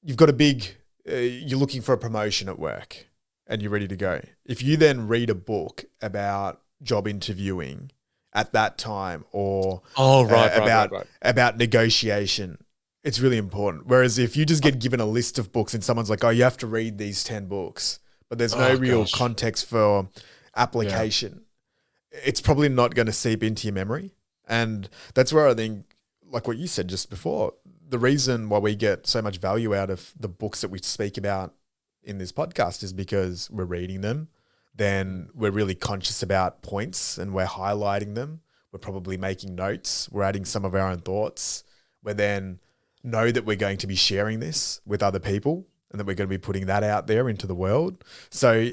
you've got a big, you're looking for a promotion at work and you're ready to go. If you then read a book about job interviewing at that time, or about negotiation, it's really important. Whereas if you just get given a list of books and someone's like, oh, you have to read these 10 books, but there's no real context for application, it's probably not going to seep into your memory. And that's where I think, like what you said just before, the reason why we get so much value out of the books that we speak about in this podcast is because we're reading them. Then we're really conscious about points and we're highlighting them. We're probably making notes. We're adding some of our own thoughts. We then know that we're going to be sharing this with other people and that we're going to be putting that out there into the world. So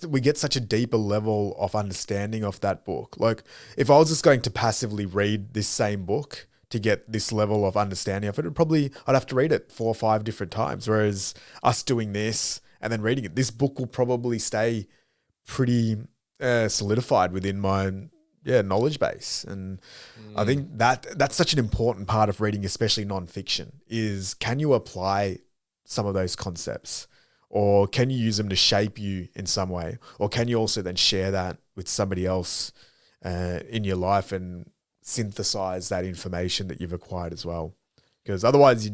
we get such a deeper level of understanding of that book. Like if I was just going to passively read this same book to get this level of understanding of it, I'd have to read it 4 or 5 different times. Whereas us doing this and then reading it, this book will probably stay pretty solidified within my knowledge base. And I think that's such an important part of reading, especially nonfiction, is can you apply some of those concepts, or can you use them to shape you in some way, or can you also then share that with somebody else in your life and synthesize that information that you've acquired as well? Because otherwise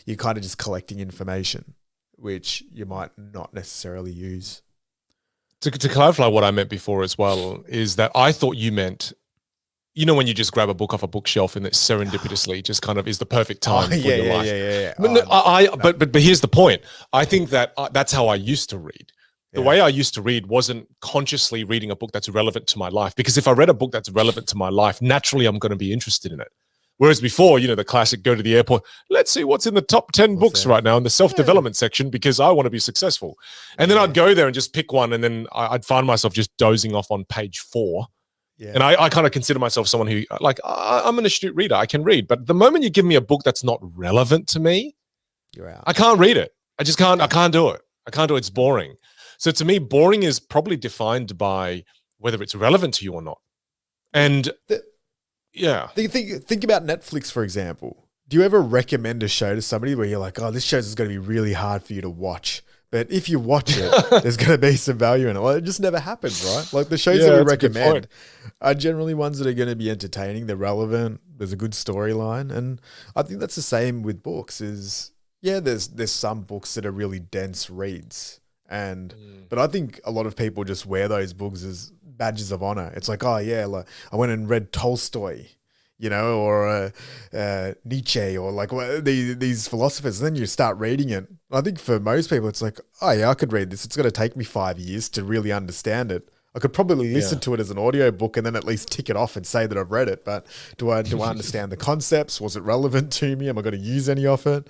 you're kind of just collecting information which you might not necessarily use. To clarify what I meant before as well is that I thought you meant, when you just grab a book off a bookshelf and it serendipitously just kind of is the perfect time for your life. Yeah. But here's the point. I think that that's how I used to read. The way I used to read wasn't consciously reading a book that's relevant to my life, because if I read a book that's relevant to my life, naturally I'm going to be interested in it. Whereas before, the classic go to the airport, let's see what's in the top 10 books right now in the self-development section because I want to be successful. And then I'd go there and just pick one, and then I'd find myself just dozing off on page 4. Yeah. And I kind of consider myself someone who, I'm an astute reader. I can read. But the moment you give me a book that's not relevant to me, you're out. I can't read it. I just can't. I can't do it. It's boring. So to me, boring is probably defined by whether it's relevant to you or not. And think about Netflix, for example. Do you ever recommend a show to somebody where you're like, oh, this show is going to be really hard for you to watch, but if you watch it, there's going to be some value in it? Well, it just never happens, right? Like the shows that we recommend are generally ones that are going to be entertaining. They're relevant. There's a good storyline. And I think that's the same with books is, there's some books that are really dense reads. But I think a lot of people just wear those books as badges of honor. It's like, I went and read Tolstoy, or Nietzsche, or these philosophers. And then you start reading it. I think for most people, it's like, I could read this. It's going to take me 5 years to really understand it. I could probably listen to it as an audio book and then at least tick it off and say that I've read it. But do I understand the concepts? Was it relevant to me? Am I going to use any of it?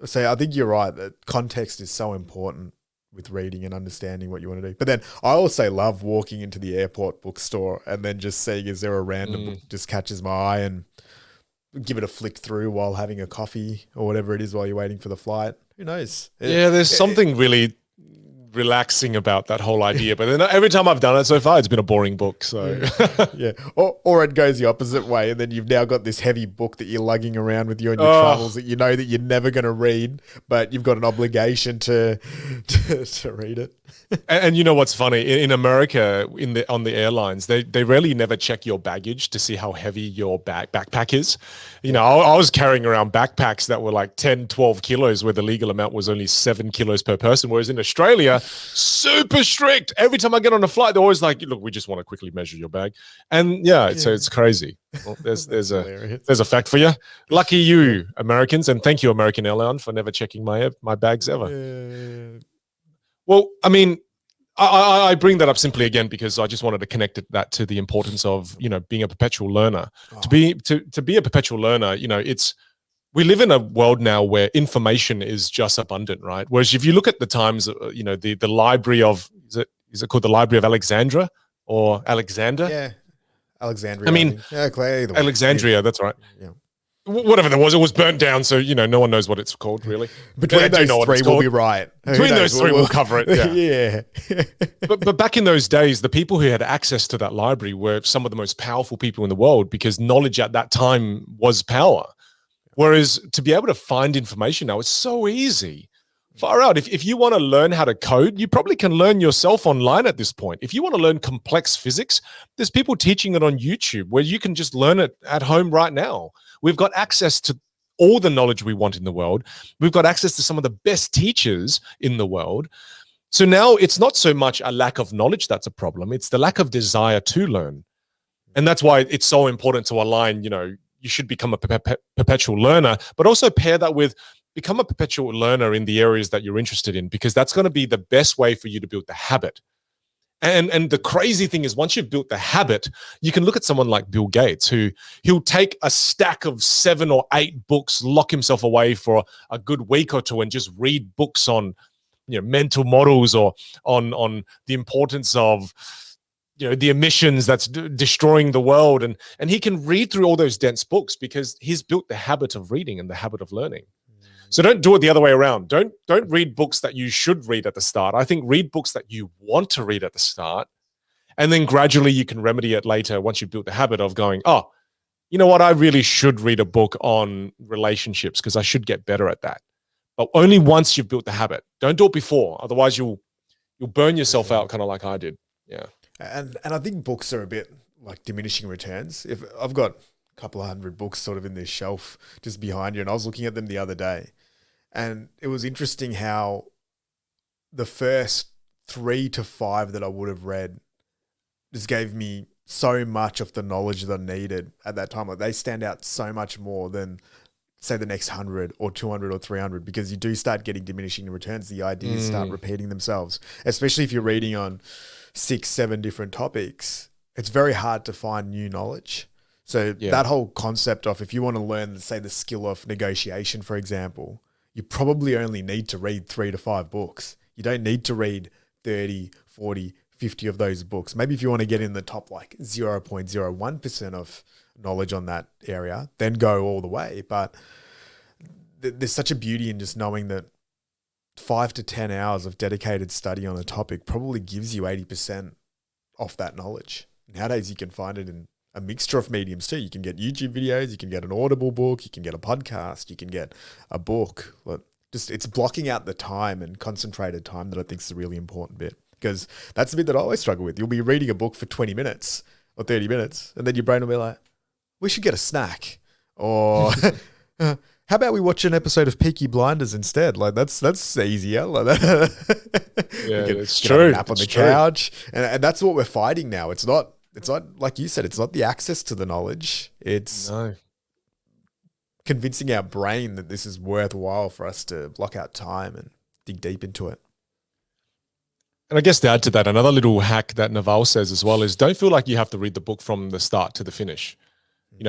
So I think you're right that context is so important with reading and understanding what you want to do. But then I also love walking into the airport bookstore and then just seeing, is there a random book that just catches my eye, and give it a flick through while having a coffee or whatever it is while you're waiting for the flight. Who knows? Yeah, there's something really relaxing about that whole idea. But then every time I've done it so far, it's been a boring book. So yeah. Or it goes the opposite way, and then you've now got this heavy book that you're lugging around with you on your travels that you know that you're never going to read, but you've got an obligation to read it. And you know what's funny? In America, on the airlines, they rarely never check your baggage to see how heavy your backpack is. You know, I was carrying around backpacks that were like 10, 12 kilos, where the legal amount was only 7 kilos per person. Whereas in Australia, super strict. Every time I get on a flight, they're always like, look, we just want to quickly measure your bag. And so it's crazy. Well, there's a fact for you. Lucky you, Americans, and thank you, American Airlines, for never checking my bags ever. Well, I mean, I bring that up simply again because I just wanted to connect that to the importance of, you know, being a perpetual learner. To be a perpetual learner, you know, we live in a world now where information is just abundant, right? Whereas if you look at the times, you know, the library of, is it called the Library of Alexandria or Alexander? Yeah, Alexandria. I mean, Alexandria. That's right. Yeah. Whatever there was, it was burnt down, so you know no one knows what it's called really. Between those three, we'll be right. Between those three, we'll cover it. Yeah. But back in those days, the people who had access to that library were some of the most powerful people in the world because knowledge at that time was power. Whereas to be able to find information now, it's so easy. Far out. If you want to learn how to code, you probably can learn yourself online at this point. If you want to learn complex physics, there's people teaching it on YouTube where you can just learn it at home right now. We've got access to all the knowledge we want in the world. We've got access to some of the best teachers in the world. So now it's not so much a lack of knowledge that's a problem. It's the lack of desire to learn. And that's why it's so important to align, you know, you should become a perpetual learner, but also pair that with become a perpetual learner in the areas that you're interested in, because that's going to be the best way for you to build the habit. And the crazy thing is, once you've built the habit, you can look at someone like Bill Gates, he'll take a stack of 7 or 8 books, lock himself away for a good week or two, and just read books on, you know, mental models or on the importance of, you know, the emissions that's destroying the world, and he can read through all those dense books because he's built the habit of reading and the habit of learning. So don't do it the other way around. Don't read books that you should read at the start. I think read books that you want to read at the start, and then gradually you can remedy it later once you've built the habit of going, oh, you know what, I really should read a book on relationships because I should get better at that. But only once you've built the habit. Don't do it before. Otherwise you'll burn yourself out, kind of like I did. Yeah. And I think books are a bit like diminishing returns. If I've got couple of 100 books sort of in this shelf just behind you, and I was looking at them the other day, and it was interesting how the first 3 to 5 that I would have read just gave me so much of the knowledge that I needed at that time. Like they stand out so much more than say the next 100 or 200 or 300, because you do start getting diminishing returns. The ideas start repeating themselves, especially if you're reading on 6, 7 different topics. It's very hard to find new knowledge. So that whole concept of, if you want to learn, say, the skill of negotiation, for example, you probably only need to read 3 to 5 books. You don't need to read 30, 40, 50 of those books. Maybe if you want to get in the top like 0.01% of knowledge on that area, then go all the way. But there's such a beauty in just knowing that 5 to 10 hours of dedicated study on a topic probably gives you 80% of that knowledge. Nowadays, you can find it in a mixture of mediums too. You can get YouTube videos, you can get an Audible book, you can get a podcast, you can get a book. Just it's blocking out the time and concentrated time that I think is a really important bit, because that's the bit that I always struggle with. You'll be reading a book for 20 minutes or 30 minutes, and then your brain will be like, we should get a snack, or how about we watch an episode of Peaky Blinders instead? Like that's easier. Like that. Yeah, it's true. Nap on the couch, and that's what we're fighting now. It's not like you said. It's not the access to the knowledge. It's convincing our brain that this is worthwhile for us to block out time and dig deep into it. And I guess to add to that, another little hack that Naval says as well is, don't feel like you have to read the book from the start to the finish.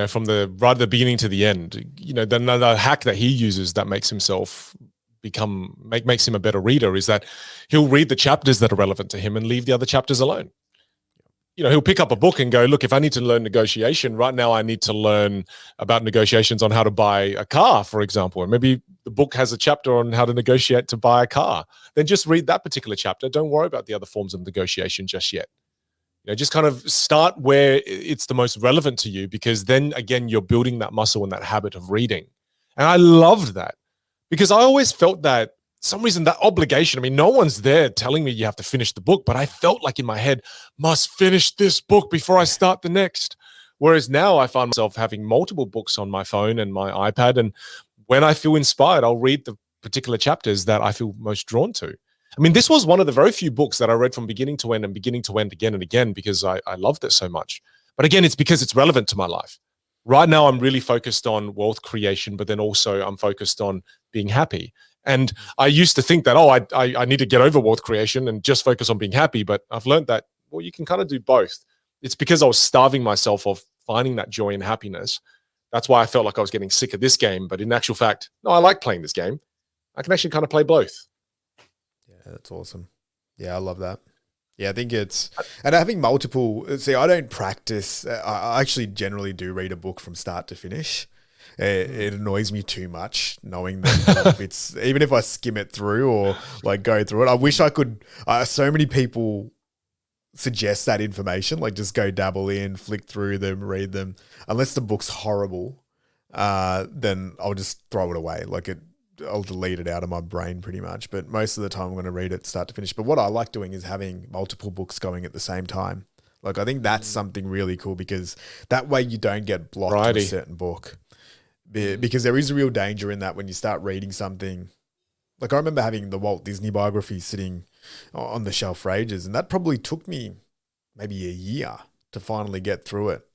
from the right at the beginning to the end. The hack that he uses that makes himself makes him a better reader is that he'll read the chapters that are relevant to him and leave the other chapters alone. He'll pick up a book and go, look, if I need to learn negotiation right now, I need to learn about negotiations on how to buy a car, for example. And maybe the book has a chapter on how to negotiate to buy a car. Then just read that particular chapter. Don't worry about the other forms of negotiation just yet. Just kind of start where it's the most relevant to you, because then again, you're building that muscle and that habit of reading. And I loved that, because I always felt that some reason that obligation. I mean, no one's there telling me you have to finish the book, but I felt like in my head, must finish this book before I start the next. Whereas now I find myself having multiple books on my phone and my iPad. And when I feel inspired, I'll read the particular chapters that I feel most drawn to. I mean, this was one of the very few books that I read from beginning to end and beginning to end again and again, because I loved it so much. But again, it's because it's relevant to my life. Right now, I'm really focused on wealth creation, but then also I'm focused on being happy. And I used to think that, I need to get over wealth creation and just focus on being happy. But I've learned that, well, you can kind of do both. It's because I was starving myself of finding that joy and happiness. That's why I felt like I was getting sick of this game. But in actual fact, no, I like playing this game. I can actually kind of play both. Yeah, that's awesome. Yeah, I love that. Yeah, I think it's, and having multiple, see, I don't practice. I actually generally do read a book from start to finish. It annoys me too much knowing that it's, even if I skim it through or like go through it, I wish I could. So many people suggest that information, like just go dabble in, flick through them, read them. Unless the book's horrible, then I'll just throw it away. I'll delete it out of my brain pretty much. But most of the time I'm going to read it start to finish. But what I like doing is having multiple books going at the same time. Like, I think that's something really cool, because that way you don't get blocked in a certain book. Because there is a real danger in that when you start reading something. Like, I remember having the Walt Disney biography sitting on the shelf for ages, and that probably took me maybe a year to finally get through it.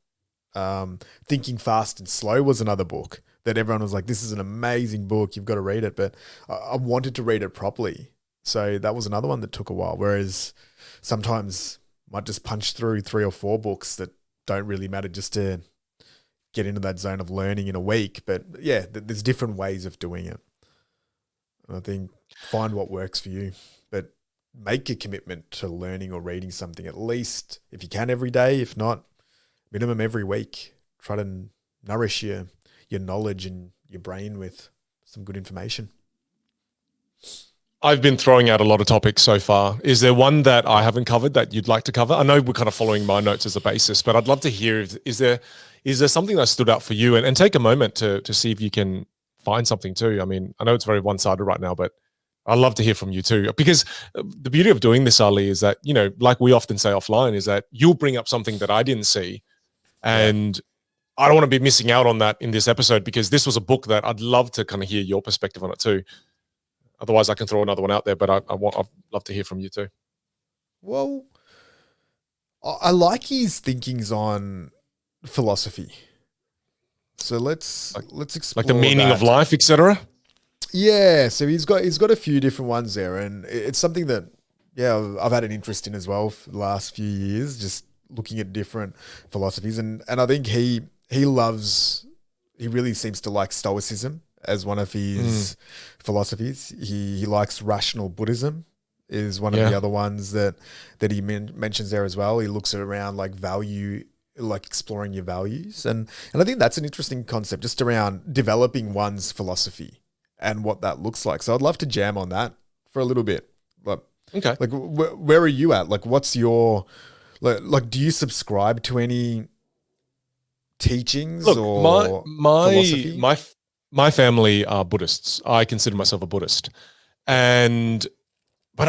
Thinking Fast and Slow was another book that everyone was like, this is an amazing book, you've got to read it. But I wanted to read it properly. So that was another one that took a while. Whereas sometimes I might just punch through 3 or 4 books that don't really matter just to get into that zone of learning in a week. But yeah, there's different ways of doing it. And I think find what works for you, but make a commitment to learning or reading something, at least if you can every day, if not minimum every week. Try to nourish your knowledge and your brain with some good information. I've been throwing out a lot of topics so far. Is there one that I haven't covered that you'd like to cover? I know we're kind of following my notes as a basis, but I'd love to hear, is there something that stood out for you? And take a moment to see if you can find something too. I mean, I know it's very one-sided right now, but I'd love to hear from you too. Because the beauty of doing this, Ali, is that, like we often say offline, is that you'll bring up something that I didn't see. And I don't want to be missing out on that in this episode, because this was a book that I'd love to kind of hear your perspective on it too. Otherwise, I can throw another one out there, but I'd love to hear from you too. Well, I like his thinkings on philosophy. So let's explore like the meaning of life, etc. Yeah, so he's got a few different ones there, and it's something that I've had an interest in as well for the last few years, just looking at different philosophies, and I think he really seems to like Stoicism as one of his philosophies. He likes rational Buddhism is one of the other ones that he mentions there as well. He looks at around like value, like exploring your values, and I think that's an interesting concept, just around developing one's philosophy and what that looks like. So I'd love to jam on that for a little bit. Okay. Like where are you at? Like, what's your like? Do you subscribe to any teachings or philosophy? My family are Buddhists. I consider myself a Buddhist, but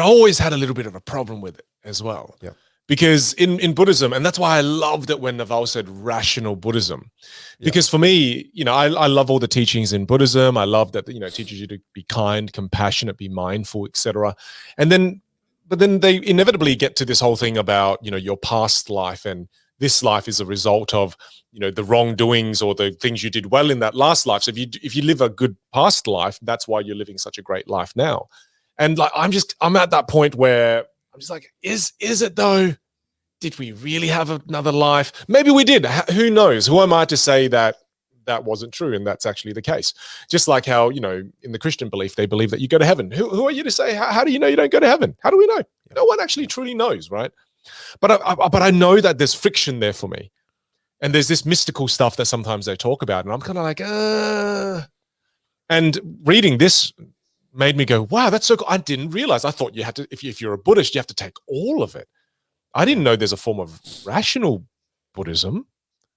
I always had a little bit of a problem with it as well. Yeah. Because in Buddhism, and that's why I loved it when Naval said rational Buddhism, because for me, I love all the teachings in Buddhism. I love that, it teaches you to be kind, compassionate, be mindful, etc. But then they inevitably get to this whole thing about, your past life, and this life is a result of, the wrongdoings or the things you did well in that last life. So if you live a good past life, that's why you're living such a great life now. And like, I'm at that point where I'm just like, is it though? did we really have another life? Maybe we did. Who knows? Who am I to say that that wasn't true and that's actually the case? Just like how, in the Christian belief, they believe that you go to heaven. Who are you to say, how do you know you don't go to heaven? How do we know? No one actually truly knows, right? But I know that there's friction there for me. And there's this mystical stuff that sometimes they talk about. And I'm kind of like, And reading this made me go, wow, that's so cool. I didn't realize. I thought you had to, if you're a Buddhist, you have to take all of it. I didn't know there's a form of rational Buddhism.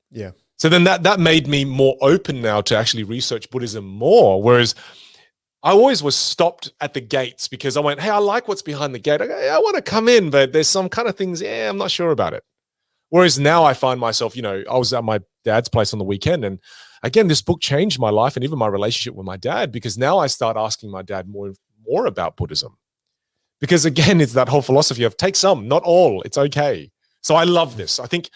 Yeah. So then that made me more open now to actually research Buddhism more. Whereas I always was stopped at the gates because I went, hey, I like what's behind the gate. I want to come in, but there's some kind of things, I'm not sure about it. Whereas now I find myself, I was at my dad's place on the weekend, and again, this book changed my life and even my relationship with my dad, because now I start asking my dad more about Buddhism. Because again, it's that whole philosophy of take some, not all. It's okay. So I love this. I think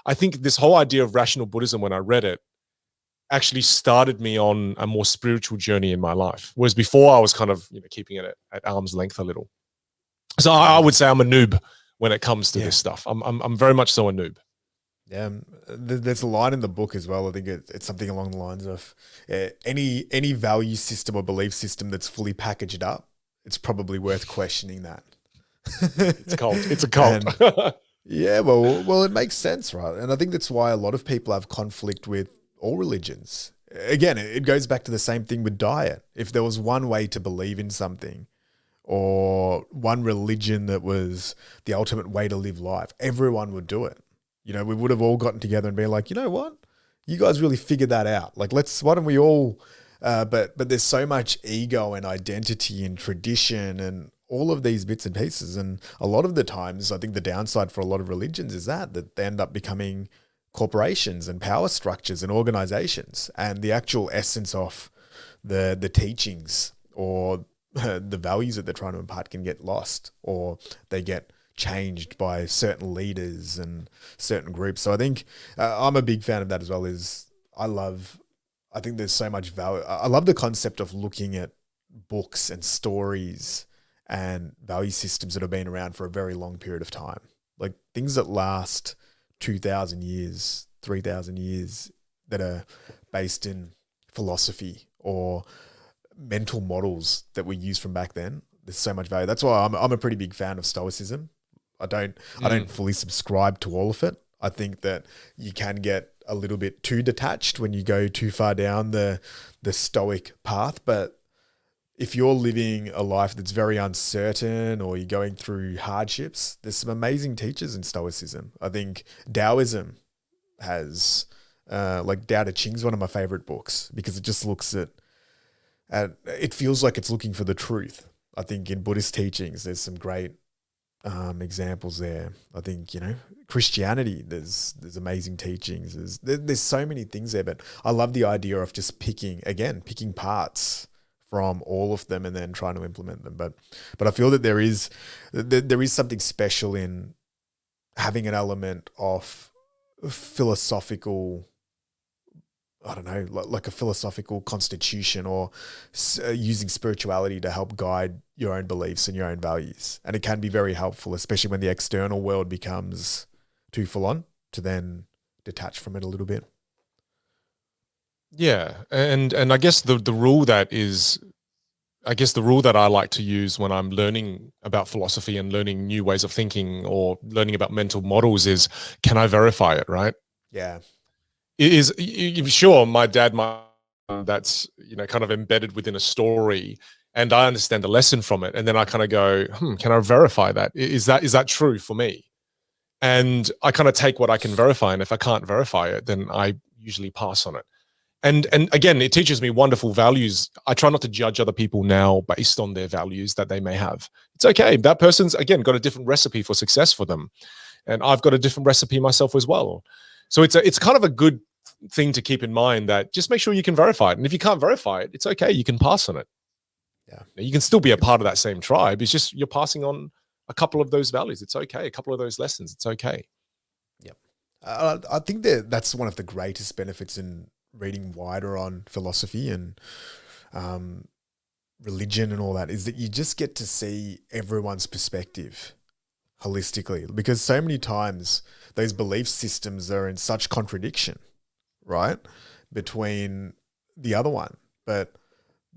this whole idea of rational Buddhism, when I read it, actually started me on a more spiritual journey in my life. Whereas before I was kind of keeping it at arm's length a little. So I would say I'm a noob when it comes to this stuff. I'm very much so a noob. Yeah, there's a line in the book as well. I think it's something along the lines of any value system or belief system that's fully packaged up, it's probably worth questioning that. It's a cult. It's a cult. Yeah, well, it makes sense, right? And I think that's why a lot of people have conflict with all religions. Again, it goes back to the same thing with diet. If there was one way to believe in something, or one religion that was the ultimate way to live life, everyone would do it. We would have all gotten together and been like, you know what? You guys really figured that out. Like, why don't we all, but there's so much ego and identity and tradition and all of these bits and pieces. And a lot of the times, I think the downside for a lot of religions is that they end up becoming corporations and power structures and organizations, and the actual essence of the teachings or the values that they're trying to impart can get lost, or they get changed by certain leaders and certain groups. So I think I'm a big fan of that as well. I think there's so much value. I love the concept of looking at books and stories and value systems that have been around for a very long period of time, like things that last 2,000 years, 3,000 years, that are based in philosophy or mental models that we use from back then. There's so much value. That's why I'm a pretty big fan of Stoicism. I don't fully subscribe to all of it. I think that you can get a little bit too detached when you go too far down the Stoic path. But if you're living a life that's very uncertain, or you're going through hardships, there's some amazing teachers in Stoicism. I think Taoism has, like Tao Te Ching's one of my favorite books, because it just looks at it feels like it's looking for the truth. I think in Buddhist teachings, there's some great examples there. I think, Christianity, there's amazing teachings. There's so many things there, but I love the idea of just picking parts from all of them and then trying to implement them. But I feel that there is something special in having an element of philosophical, I don't know, like a philosophical constitution, or using spirituality to help guide your own beliefs and your own values. And it can be very helpful, especially when the external world becomes too full on, to then detach from it a little bit. Yeah. And I guess the rule that I like to use when I'm learning about philosophy and learning new ways of thinking or learning about mental models is, can I verify it, right? Yeah. Sure, my dad, that's kind of embedded within a story, and I understand the lesson from it, and then I kind of go, can I verify that? Is that true for me? And I kind of take what I can verify, and if I can't verify it, then I usually pass on it. And again, it teaches me wonderful values. I try not to judge other people now based on their values that they may have. It's okay. That person's, again, got a different recipe for success for them, and I've got a different recipe myself as well. So it's kind of a good thing to keep in mind, that just make sure you can verify it. And if you can't verify it, it's okay. You can pass on it. Yeah. You can still be a part of that same tribe. It's just you're passing on a couple of those values. It's okay. A couple of those lessons. It's okay. Yep. I think that's one of the greatest benefits in reading wider on philosophy and religion and all that, is that you just get to see everyone's perspective. holistically, because so many times those belief systems are in such contradiction, right, between the other one. But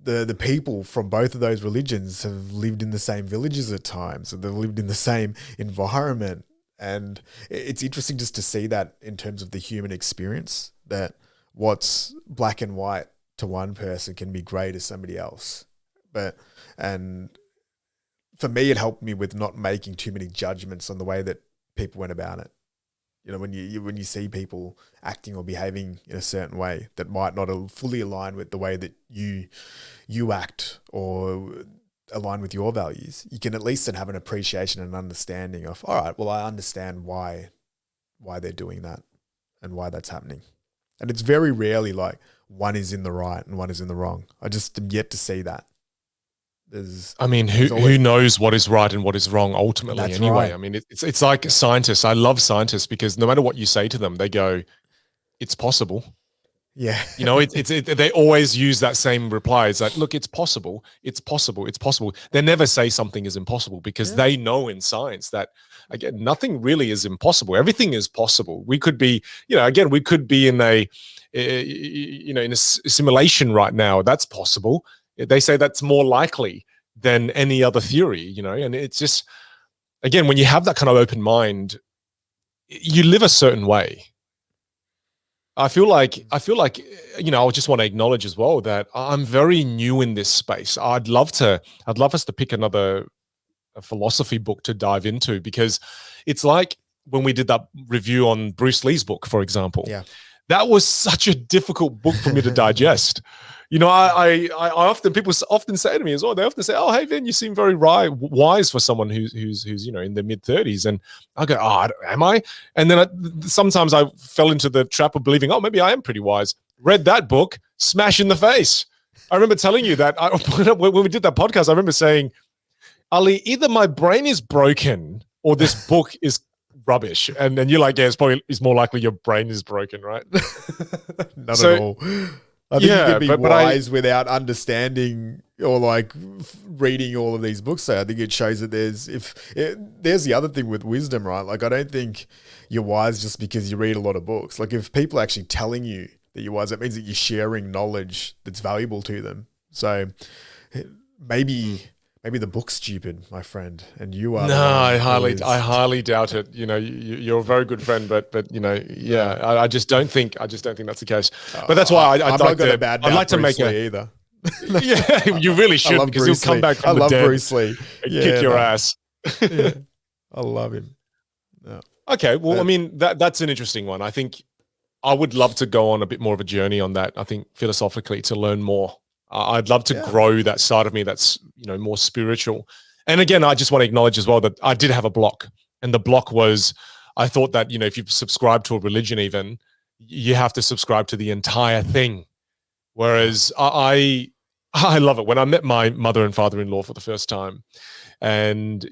the people from both of those religions have lived in the same villages at times, and they've lived in the same environment. And it's interesting just to see that in terms of the human experience, that what's black and white to one person can be grey to somebody else. And for me, it helped me with not making too many judgments on the way that people went about it. You know, when you see people acting or behaving in a certain way that might not fully align with the way that you act or align with your values, you can at least then have an appreciation and understanding of, all right, well, I understand why they're doing that and why that's happening. And it's very rarely like one is in the right and one is in the wrong. I just am yet to see that. Who knows what is right and what is wrong ultimately? That's anyway, right. I mean, it's like scientists. I love scientists because no matter what you say to them, they go, "It's possible." Yeah. You know, they always use that same reply. It's like, look, it's possible. It's possible. It's possible. They never say something is impossible because they know in science that, again, nothing really is impossible. Everything is possible. We could be, we could be in in a simulation right now. That's possible. They say that's more likely than any other theory, and it's just, again, when you have that kind of open mind, you live a certain way. I feel like, I just want to acknowledge as well that I'm very new in this space. I'd love us to pick a philosophy book to dive into, because it's like when we did that review on Bruce Lee's book, for example. Yeah. That was such a difficult book for me to digest. I often, people often say to me as well, they often say, "Oh, hey, Vin, you seem very wise for someone who's in their mid-30s." And I go, "Oh, am I?" And then sometimes I fell into the trap of believing, "Oh, maybe I am pretty wise." Read that book, smash in the face. I remember telling you that when we did that podcast, I remember saying, "Ali, either my brain is broken or this book is rubbish." And then you're like, "Yeah, it's more likely your brain is broken, right?" Not at all. I think you can be wise without understanding or like reading all of these books. So I think it shows that there's the other thing with wisdom, right? Like, I don't think you're wise just because you read a lot of books. Like, if people are actually telling you that you're wise, that means that you're sharing knowledge that's valuable to them. So maybe the book's stupid, my friend, and you are. No, I highly doubt it. You're a very good friend, but I just don't think that's the case. But that's why I'd like to make either. Yeah, you really should, because he'll come back from the dead. Bruce Lee. And kick your ass. Yeah, I love him. Yeah. Okay, well, I mean, that's an interesting one. I think I would love to go on a bit more of a journey on that. I think philosophically, to learn more. I'd love to grow that side of me that's, more spiritual. And again, I just want to acknowledge as well that I did have a block. And the block was, I thought that, if you subscribe to a religion even, you have to subscribe to the entire thing. Whereas I love it. When I met my mother and father-in-law for the first time, and,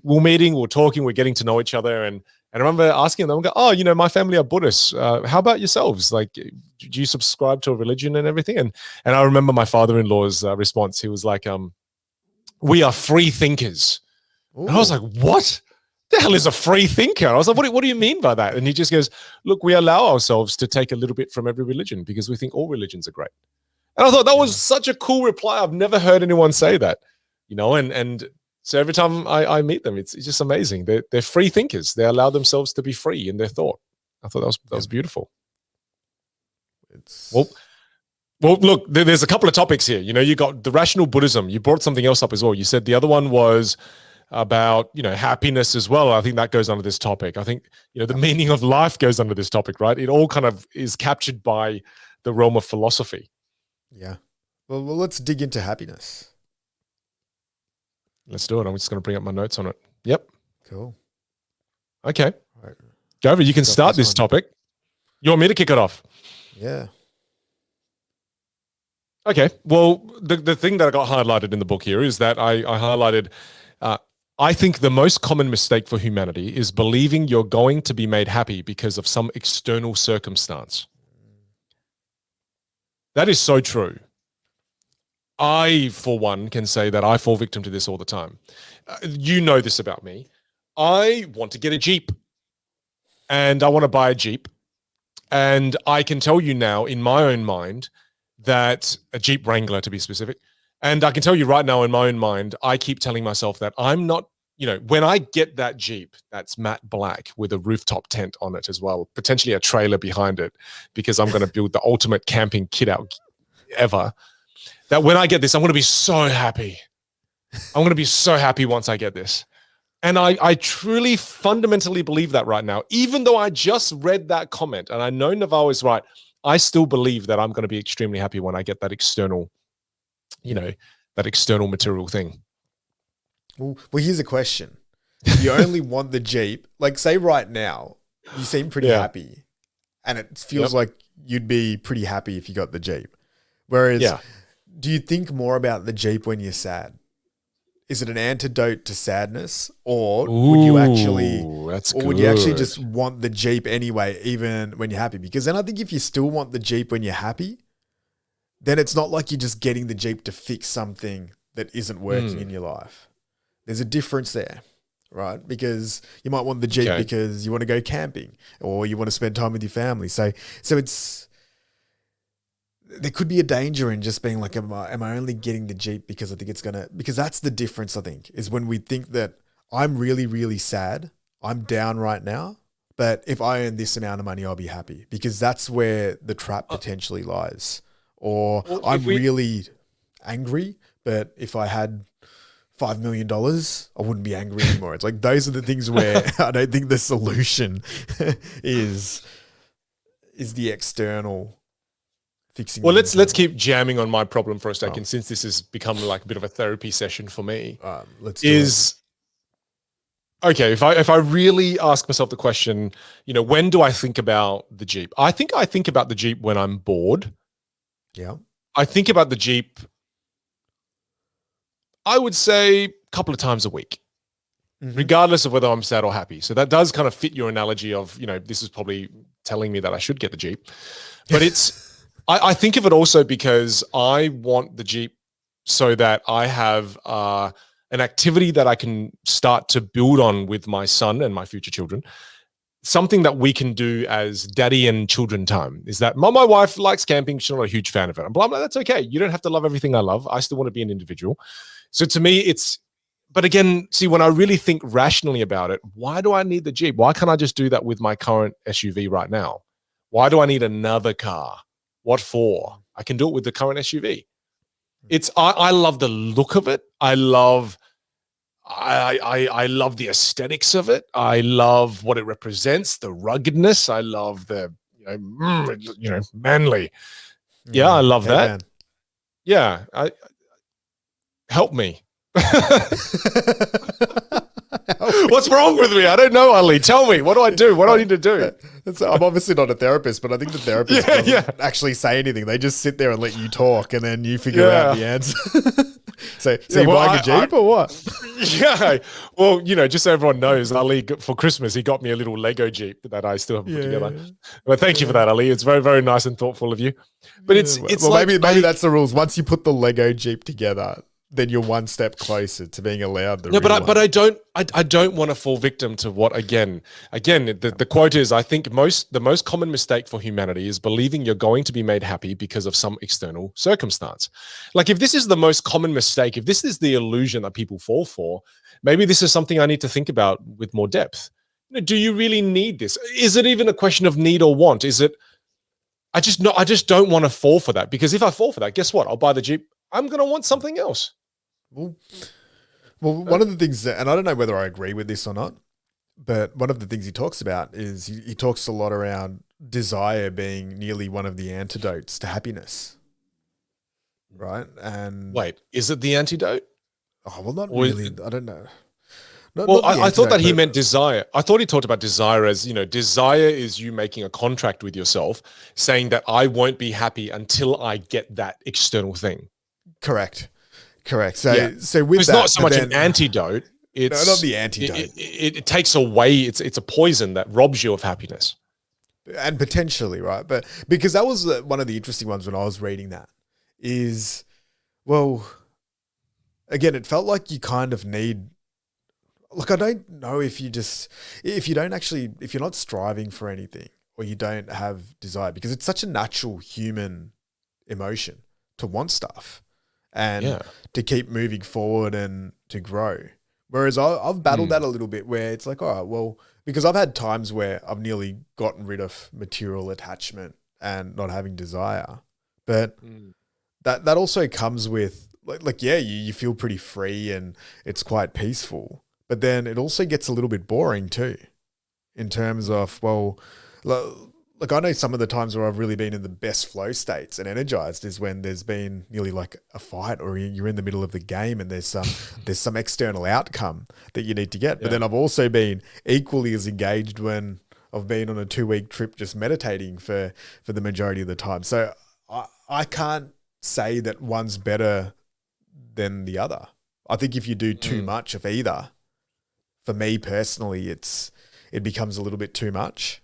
we're meeting, we're talking, we're getting to know each other. And I remember asking them, "Oh, my family are Buddhists. How about yourselves? Like, do you subscribe to a religion and everything?" And I remember my father-in-law's response. He was like, "We are free thinkers." Ooh. And I was like, "What the hell is a free thinker?" I was like, what do you mean by that?" And he just goes, "Look, we allow ourselves to take a little bit from every religion because we think all religions are great." And I thought that was such a cool reply. I've never heard anyone say that, and so every time I meet them, it's just amazing. They're free thinkers. They allow themselves to be free in their thought. I thought that was beautiful. Well, look, there's a couple of topics here. You got the rational Buddhism. You brought something else up as well. You said the other one was about, happiness as well. I think that goes under this topic. I think, the meaning of life goes under this topic, right? It all kind of is captured by the realm of philosophy. Yeah. Well, let's dig into happiness. Let's do it. I'm just going to bring up my notes on it. Yep. Cool. Okay. All right. Gover, you can start this topic. You want me to kick it off? Yeah. Okay. Well, the thing that I got highlighted in the book here is that I highlighted, I think the most common mistake for humanity is believing you're going to be made happy because of some external circumstance. That is so true. I, for one, can say that I fall victim to this all the time. You know this about me. I want to get a Jeep and I want to buy a Jeep. And I can tell you now in my own mind that a Jeep Wrangler, to be specific. And I can tell you right now in my own mind, I keep telling myself that I'm not, when I get that Jeep that's matte black with a rooftop tent on it as well, potentially a trailer behind it, because I'm going to build the ultimate camping kit out ever, that when I get this, I'm going to be so happy. I'm going to be so happy once I get this. And I truly fundamentally believe that right now, even though I just read that comment and I know Naval is right, I still believe that I'm going to be extremely happy when I get that external, that external material thing. Well, here's a question. You only want the Jeep, like say right now, you seem pretty happy and it feels like you'd be pretty happy if you got the Jeep. Whereas, do you think more about the Jeep when you're sad? Is it an antidote to sadness, or would you actually, would you actually just want the Jeep anyway, even when you're happy? Because then I think if you still want the Jeep when you're happy, then it's not like you're just getting the Jeep to fix something that isn't working in your life. There's a difference there, right? Because you might want the Jeep because you want to go camping or you want to spend time with your family. So there could be a danger in just being like, am I only getting the Jeep because I think it's going to, because that's the difference, I think, is when we think that I'm really, really sad, I'm down right now, but if I earn this amount of money, I'll be happy, because that's where the trap potentially lies. Or I'm really angry, but if I had $5 million, I wouldn't be angry anymore. It's like, those are the things where I don't think the solution is the external fixing. Well, let's keep jamming on my problem for a second, since this has become like a bit of a therapy session for me. Let's do it. Okay, if I really ask myself the question, when do I think about the Jeep? I think about the Jeep when I'm bored. Yeah. I think about the Jeep, I would say, a couple of times a week, regardless of whether I'm sad or happy. So that does kind of fit your analogy of, this is probably telling me that I should get the Jeep. But I think of it also because I want the Jeep so that I have an activity that I can start to build on with my son and my future children. Something that we can do as daddy and children time is that my wife likes camping. She's not a huge fan of it. I'm like, that's okay. You don't have to love everything I love. I still want to be an individual. So to me, but again, see, when I really think rationally about it, why do I need the Jeep? Why can't I just do that with my current SUV right now? Why do I need another car? What for? I can do it with the current SUV. I love the look of it. I love the aesthetics of it. I love what it represents, the ruggedness. I love the manly. Yeah, I love that. Man. Yeah, help me. What's wrong with me? I don't know, Ali. Tell me. What do I do? What do I need to do? I'm obviously not a therapist, but I think the therapist doesn't actually say anything. They just sit there and let you talk, and then you figure out the answer. So you're buying a Jeep or what? Yeah. Well, just so everyone knows, Ali, for Christmas, he got me a little Lego Jeep that I still haven't put together. Well, thank you for that, Ali. It's very, very nice and thoughtful of you. But it's like maybe that's the rules. Once you put the Lego Jeep together, then you're one step closer to being allowed the but I don't want to fall victim to what again the quote is, I think the most common mistake for humanity is believing you're going to be made happy because of some external circumstance. Like, if this is the most common mistake, if this is the illusion that people fall for, maybe this is something I need to think about with more depth. Do you really need this? Is it even a question of need or want? Is it, I just don't want to fall for that, because if I fall for that, guess what? I'll buy the Jeep. I'm going to want something else. Well, one of the things and I don't know whether I agree with this or not, but one of the things he talks about is he talks a lot around desire being nearly one of the antidotes to happiness, right? And wait, is it the antidote? Oh, well, not really. I don't know. I thought that he meant desire. I thought he talked about desire as, desire is you making a contract with yourself saying that I won't be happy until I get that external thing. Correct. So with it's that, not so much an antidote. It's not the antidote. It takes away. It's a poison that robs you of happiness, and potentially, right? But because that was one of the interesting ones when I was reading that is, well, again, it felt like you kind of need look, I don't know if if you're not striving for anything or you don't have desire, because it's such a natural human emotion to want stuff and Yeah. to keep moving forward and to grow. Whereas I've battled that a little bit where it's like, all right, well, because I've had times where I've nearly gotten rid of material attachment and not having desire. But that also comes with yeah, you feel pretty free and it's quite peaceful. But then it also gets a little bit boring too, in terms of, well, like I know some of the times where I've really been in the best flow states and energized is when there's been nearly like a fight, or you're in the middle of the game and there's some external outcome that you need to get. But then I've also been equally as engaged when I've been on a 2-week trip just meditating for the majority of the time. So I can't say that one's better than the other. I think if you do too much of either, for me personally, it becomes a little bit too much.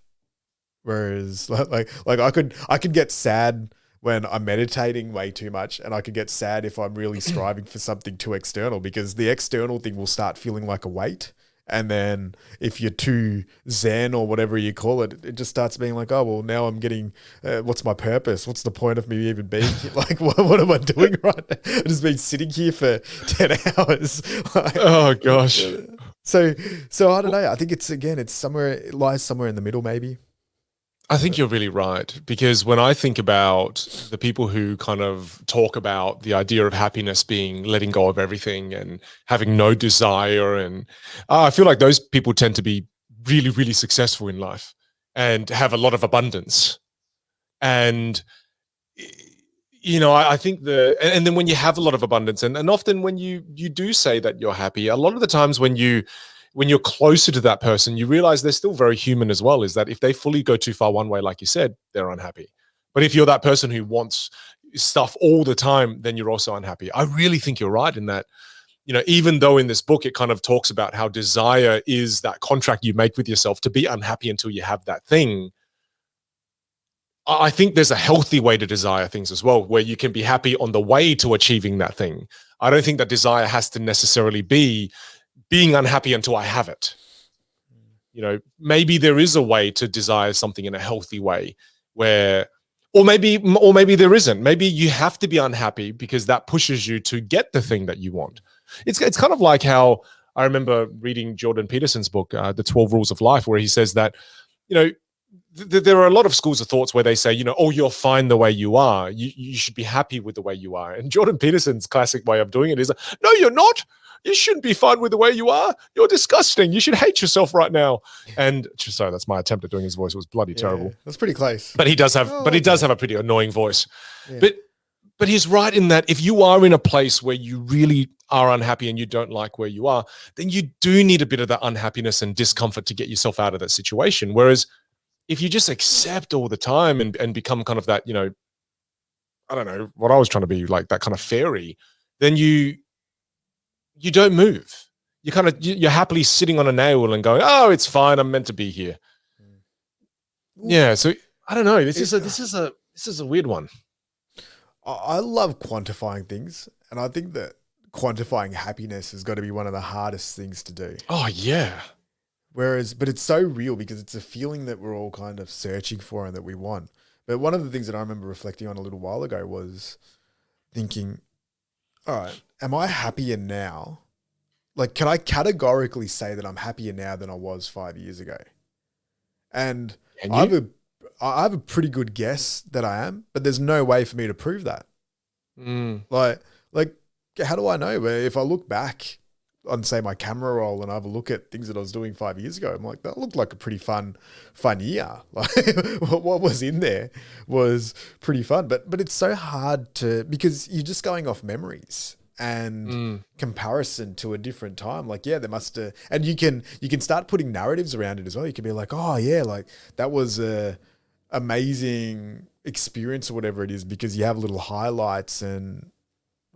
Whereas like I could get sad when I'm meditating way too much, and I could get sad if I'm really striving for something too external, because the external thing will start feeling like a weight. And then if you're too zen or whatever you call it, it just starts being like, oh, well, now I'm getting, what's my purpose? What's the point of me even being here? Like, what am I doing right now? I've just been sitting here for 10 hours. Like, Oh gosh. So I don't know. I think it lies somewhere in the middle, maybe. I think you're really right, because when I think about the people who kind of talk about the idea of happiness being letting go of everything and having no desire, and I feel like those people tend to be really, really successful in life and have a lot of abundance. And I think and then when you have a lot of abundance, and often when you do say that you're happy, a lot of the times when you're closer to that person, you realize they're still very human as well. Is that if they fully go too far one way, like you said, they're unhappy. But if you're that person who wants stuff all the time, then you're also unhappy. I really think you're right in that, even though in this book, it kind of talks about how desire is that contract you make with yourself to be unhappy until you have that thing. I think there's a healthy way to desire things as well, where you can be happy on the way to achieving that thing. I don't think that desire has to necessarily be being unhappy until I have it. Maybe there is a way to desire something in a healthy way or maybe there isn't. Maybe you have to be unhappy because that pushes you to get the thing that you want. It's kind of like how I remember reading Jordan Peterson's book, The 12 Rules of Life, where he says that, there are a lot of schools of thoughts where they say, oh, you're fine the way you are. You should be happy with the way you are. And Jordan Peterson's classic way of doing it is, no, you're not. You shouldn't be fine with the way you are. You're disgusting. You should hate yourself right now. And sorry, that's my attempt at doing his voice. It was bloody terrible. That's pretty close. But he does have a pretty annoying voice. Yeah. But he's right in that if you are in a place where you really are unhappy and you don't like where you are, then you do need a bit of that unhappiness and discomfort to get yourself out of that situation. Whereas if you just accept all the time and become kind of that, I don't know what I was trying to be, like that kind of fairy, then you don't move. You're happily sitting on a nail and going, oh, it's fine. I'm meant to be here. Yeah. So I don't know. This is a weird one. I love quantifying things, and I think that quantifying happiness has got to be one of the hardest things to do. Oh yeah. But it's so real because it's a feeling that we're all kind of searching for and that we want. But one of the things that I remember reflecting on a little while ago was thinking, all right, am I happier now? Like, can I categorically say that I'm happier now than I was 5 years ago? And I have a pretty good guess that I am, but there's no way for me to prove that. Like, how do I know? But if I look back on, say, my camera roll and I have a look at things that I was doing 5 years ago, I'm like, that looked like a pretty fun year. Like, what was in there was pretty fun. But it's so hard because you're just going off memories and comparison to a different time. Like, yeah, there must have, and you can start putting narratives around it as well. You can be like, oh yeah, like that was a amazing experience or whatever it is, because you have little highlights and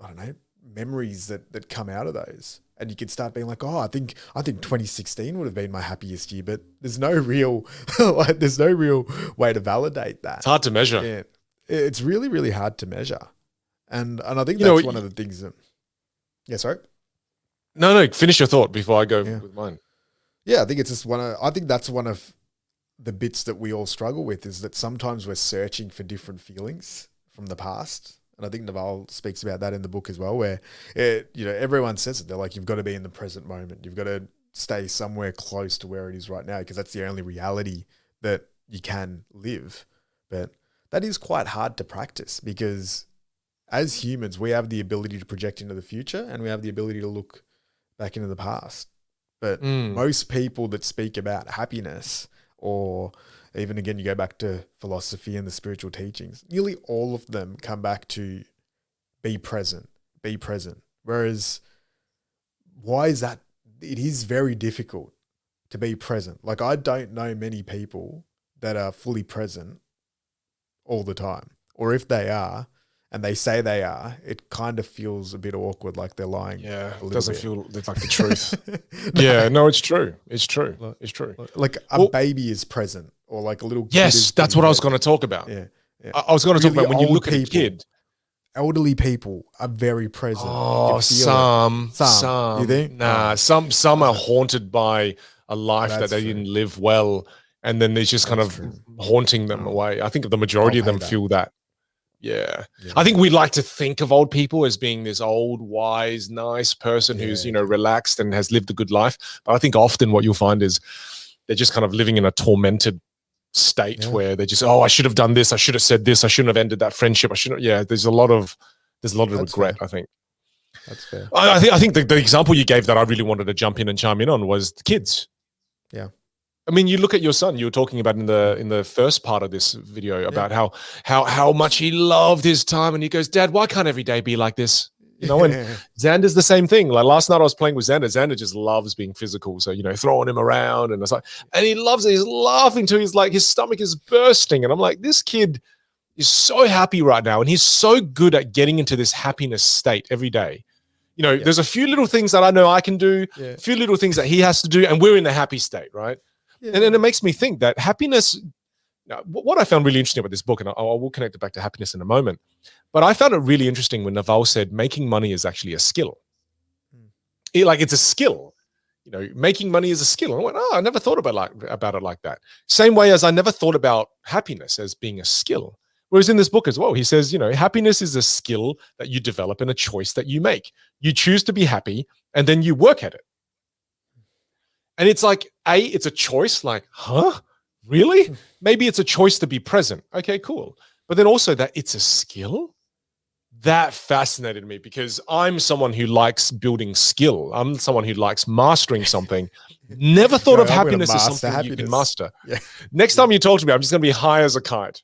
I don't know, memories that come out of those. And you can start being like, oh, I think 2016 would have been my happiest year, but there's no real there's no real way to validate that. It's hard to measure. Yeah, it's really, really hard to measure. And I think that's one of the things that. Yeah, sorry. No, finish your thought before I go Yeah. with mine. Yeah, I think it's just I think that's one of the bits that we all struggle with, is that sometimes we're searching for different feelings from the past. And I think Naval speaks about that in the book as well, where everyone says it. They're like, you've got to be in the present moment. You've got to stay somewhere close to where it is right now, because that's the only reality that you can live. But that is quite hard to practice, because as humans, we have the ability to project into the future, and we have the ability to look back into the past. But most people that speak about happiness, or even again, you go back to philosophy and the spiritual teachings, nearly all of them come back to be present, be present. Whereas, why is that? It is very difficult to be present. Like, I don't know many people that are fully present all the time. Or if they are, and they say they are, it kind of feels a bit awkward, like they're lying. Yeah, a it little doesn't bit. feel like the truth. Yeah, no, it's true. It's true. It's true. Like a baby is present, or like a little kid Yes, is that's being what I was going to present. talk about. Yeah. I was going to talk Really about when you old look at a people, kid. elderly people are very present. You Oh, can feel it. some. You think? Nah, some are haunted by a life that That's they true. didn't live well, and then there's just kind That's of true. haunting them away. I think the I'll majority of pay them that. feel that. Yeah. Yeah. I think we like to think of old people as being this old, wise, nice person who's, relaxed and has lived a good life. But I think often what you'll find is they're just kind of living in a tormented state where they just, I should have done this. I should have said this. I shouldn't have ended that friendship. I shouldn't. Yeah. There's a lot of regret, fair. I think. That's fair. I think the example you gave that I really wanted to jump in and chime in on was the kids. Yeah. I mean, you look at your son. You were talking about in the first part of this video about how much he loved his time, and he goes, "Dad, why can't every day be like this?" And Xander's the same thing. Like last night, I was playing with Xander. Xander just loves being physical, so throwing him around, and it's like, and he loves it. He's laughing too. He's like, his stomach is bursting, and I'm like, this kid is so happy right now, and he's so good at getting into this happiness state every day. There's a few little things that I know I can do, a few little things that he has to do, and we're in the happy state, right? And then it makes me think that happiness, what I found really interesting about this book, and I will connect it back to happiness in a moment, but I found it really interesting when Naval said making money is actually a skill. It's a skill. Making money is a skill. And I went, I never thought about it like that. Same way as I never thought about happiness as being a skill. Whereas in this book as well, he says, happiness is a skill that you develop and a choice that you make. You choose to be happy, and then you work at it. And it's like, it's a choice, like, huh? Really? Maybe it's a choice to be present. Okay, cool. But then also that it's a skill? That fascinated me, because I'm someone who likes building skill. I'm someone who likes mastering something. Never thought of happiness as something you can master. Yeah. Next time you talk to me, I'm just going to be high as a kite.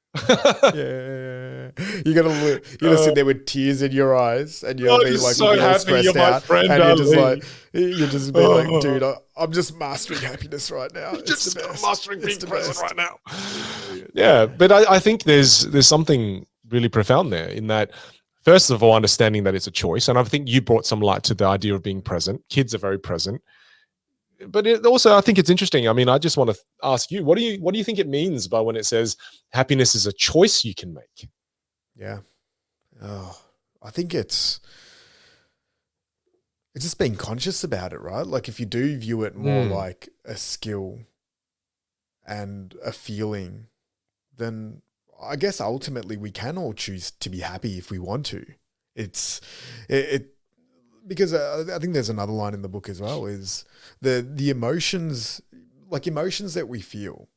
You're gonna sit there with tears in your eyes, and you'll be like, so happy stressed you're my out, friend, and Ali. you're just be like, dude, I'm just mastering happiness right now. It's the best. Mastering being present right now. Yeah, but I think there's something really profound there in that. First of all, understanding that it's a choice, and I think you brought some light to the idea of being present. Kids are very present. But also, I think it's interesting. I mean, I just want to ask you, what do you think it means by when it says happiness is a choice you can make? Yeah. I think it's just being conscious about it, right? Like if you do view it more like a skill and a feeling, then I guess ultimately we can all choose to be happy if we want to. Because I think there's another line in the book as well, is the emotions, like emotions that we feel,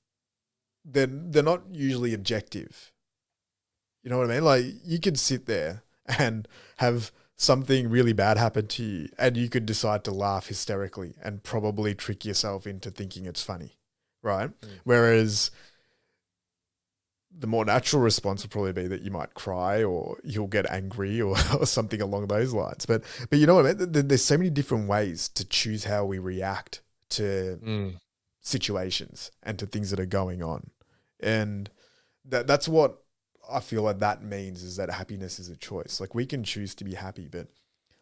they're not usually objective. You know what I mean? Like you could sit there and have something really bad happen to you, and you could decide to laugh hysterically and probably trick yourself into thinking it's funny, right? Whereas the more natural response would probably be that you might cry or you'll get angry or something along those lines. But you know what I mean? There's so many different ways to choose how we react to situations and to things that are going on. And that's what I feel like that means, is that happiness is a choice. Like we can choose to be happy, but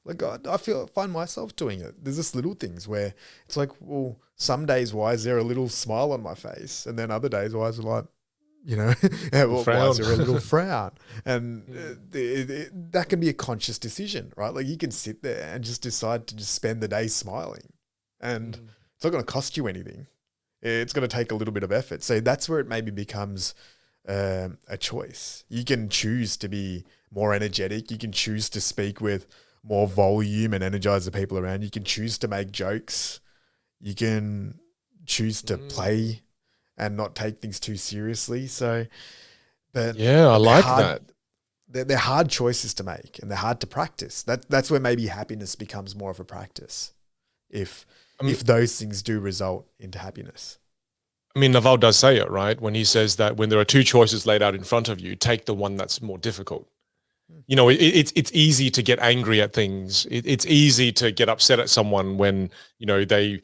like I find myself doing it. There's just little things where it's like, well, some days why is there a little smile on my face? And then other days why is it like, You know, well, why is Frown. there a little frown? And that can be a conscious decision, right? Like you can sit there and just decide to just spend the day smiling, and it's not going to cost you anything. It's going to take a little bit of effort. So that's where it maybe becomes a choice. You can choose to be more energetic. You can choose to speak with more volume and energize the people around. You can choose to make jokes. You can choose to play and not take things too seriously. So, but Yeah, I like hard, that. They're hard choices to make, and they're hard to practice. That's where maybe happiness becomes more of a practice, if those things do result into happiness. I mean, Naval does say it, right? When he says that when there are two choices laid out in front of you, take the one that's more difficult. You know, it's easy to get angry at things. It's easy to get upset at someone when, you know, they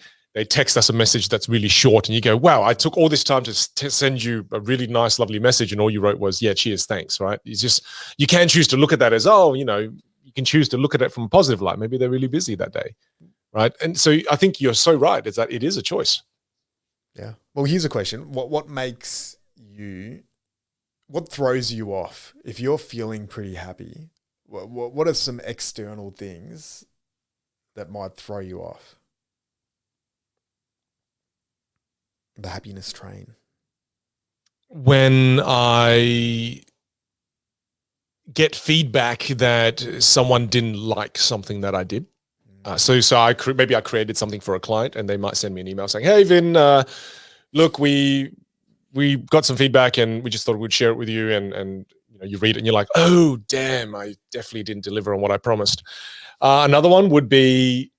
text us a message that's really short and you go, wow, I took all this time to send you a really nice, lovely message. And all you wrote was, yeah, cheers, thanks, right? It's just, you can choose to look at that as, oh, you know, you can choose to look at it from a positive light. Maybe they're really busy that day, right? And so I think you're so right, is that it is a choice. Yeah. Well, here's a question. What throws you off if you're feeling pretty happy? What are some external things that might throw you off the happiness train? When I get feedback that someone didn't like something that I did. So maybe I created something for a client and they might send me an email saying, hey, Vin, look, we got some feedback and we just thought we'd share it with you. And you know, you read it and you're like, oh, damn, I definitely didn't deliver on what I promised. Another one would be,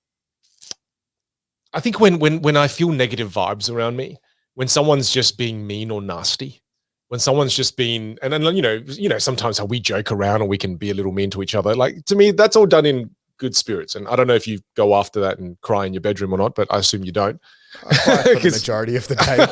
I think when I feel negative vibes around me, when someone's just being mean or nasty, when someone's just been, and then, you know, sometimes how we joke around or we can be a little mean to each other. Like, to me, that's all done in good spirits. And I don't know if you go after that and cry in your bedroom or not, but I assume you don't. I cry for the majority of the day.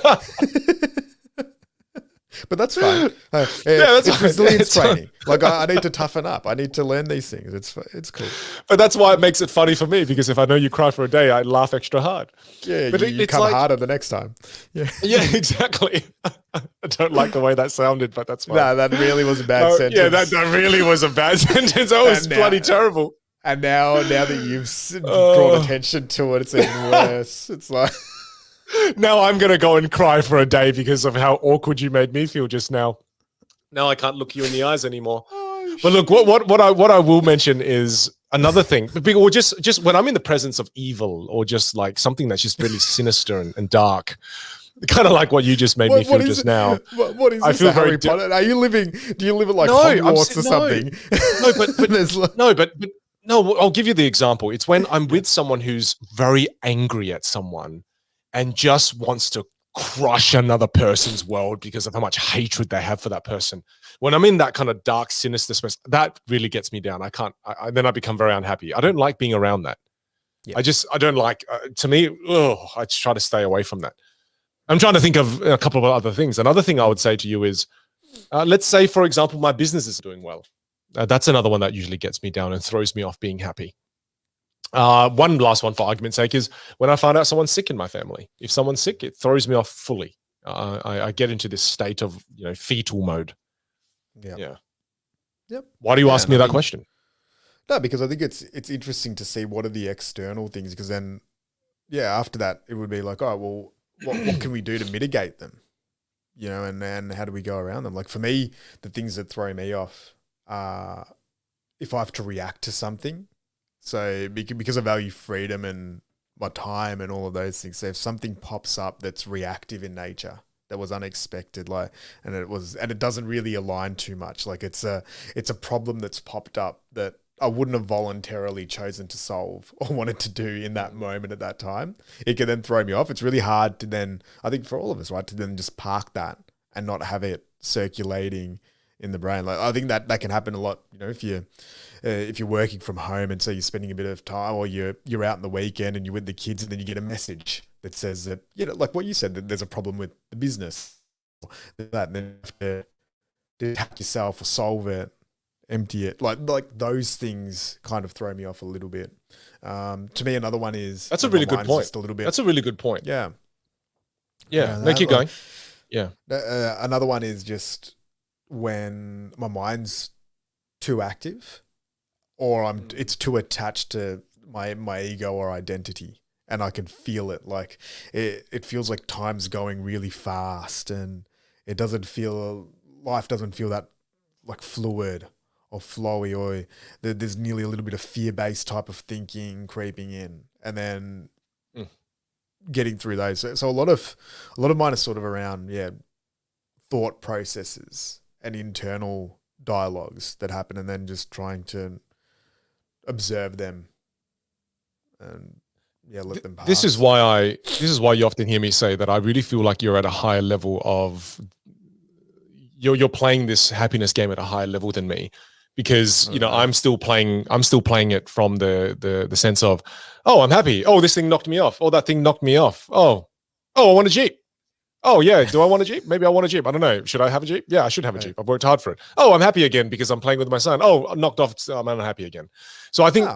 But that's fine. It's resilience training. Like I need to toughen up. I need to learn these things. It's cool. But that's why it makes it funny for me, because if I know you cry for a day, I laugh extra hard. Yeah, but you come harder the next time. Yeah, yeah, exactly. I don't like the way that sounded, but that's fine. No, that really was a bad sentence. Yeah, that really was a bad sentence. That was bloody terrible. And now that you've brought attention to it, it's even worse. It's like... Now I'm going to go and cry for a day because of how awkward you made me feel just now. Now I can't look you in the eyes anymore. But look, what I will mention is another thing. Or just when I'm in the presence of evil, or just like something that's just really sinister and dark, kind of like what you just made me feel just now. What is this? I feel Harry Potter? Are you living? Do you live at like Hogwarts or something? No, I'll give you the example. It's when I'm with someone who's very angry at someone and just wants to crush another person's world because of how much hatred they have for that person. When I'm in that kind of dark, sinister space, that really gets me down. Then I become very unhappy. I don't like being around that. Yeah. I don't like, to me, I just try to stay away from that. I'm trying to think of a couple of other things. Another thing I would say to you is, let's say, for example, my business is doing well. That's another one that usually gets me down and throws me off being happy. One last one for argument's sake is when I find out someone's sick in my family. If someone's sick, it throws me off fully. I get into this state of, fetal mode. Yeah. Yep. Why do you ask me that question? No, because I think it's interesting to see what are the external things, because then, after that, it would be like, oh, well, what can we do to mitigate them? And then how do we go around them? Like for me, the things that throw me off are if I have to react to something. So because I value freedom and my time and all of those things, so if something pops up that's reactive in nature, that was unexpected, and it doesn't really align too much, like it's a problem that's popped up that I wouldn't have voluntarily chosen to solve or wanted to do in that moment at that time, it can then throw me off. It's really hard to then, I think for all of us, right, to then just park that and not have it circulating in the brain. Like I think that can happen a lot, if you're working from home and so you're spending a bit of time, or you're out in the weekend and you're with the kids, and then you get a message that says that, like what you said, that there's a problem with the business, that, and then you have to detach yourself or solve it, empty it. Like those things kind of throw me off a little bit. To me, another one is... That's a really good point. That's a really good point. Yeah. Yeah. No, keep going. Yeah. Another one is just when my mind's too active, or it's too attached to my ego or identity, and I can feel it. Like it feels like time's going really fast, and life doesn't feel that like fluid or flowy, or there's nearly a little bit of fear-based type of thinking creeping in, and then getting through those. So a lot of mine is sort of around thought processes and internal dialogues that happen, and then just trying to observe them and let them pass. This is why you often hear me say that I really feel like you're at a higher level of you're playing this happiness game at a higher level than me, because I'm still playing it from the sense of, oh, I'm happy, oh, this thing knocked me off, oh, that thing knocked me off, oh, I want a Jeep. Oh, yeah. Do I want a Jeep? Maybe I want a Jeep. I don't know. Should I have a Jeep? Yeah, I should have a Jeep. I've worked hard for it. Oh, I'm happy again because I'm playing with my son. Oh, I'm knocked off. So I'm unhappy again. So I think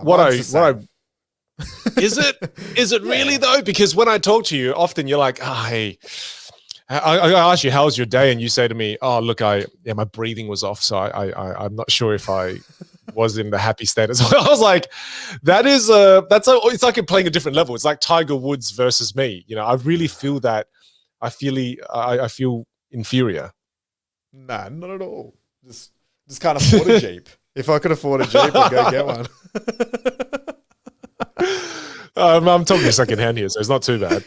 is it really though? Because when I talk to you, often you're like, hey, I ask you, how's your day? And you say to me, oh, look, my breathing was off. So I'm not sure if I was in the happy state as well. I was like, it's like playing a different level. It's like Tiger Woods versus me. I really feel that. I feel inferior. Nah, not at all. Just can't afford a Jeep. If I could afford a Jeep, I'd go get one. I'm talking secondhand here, so it's not too bad.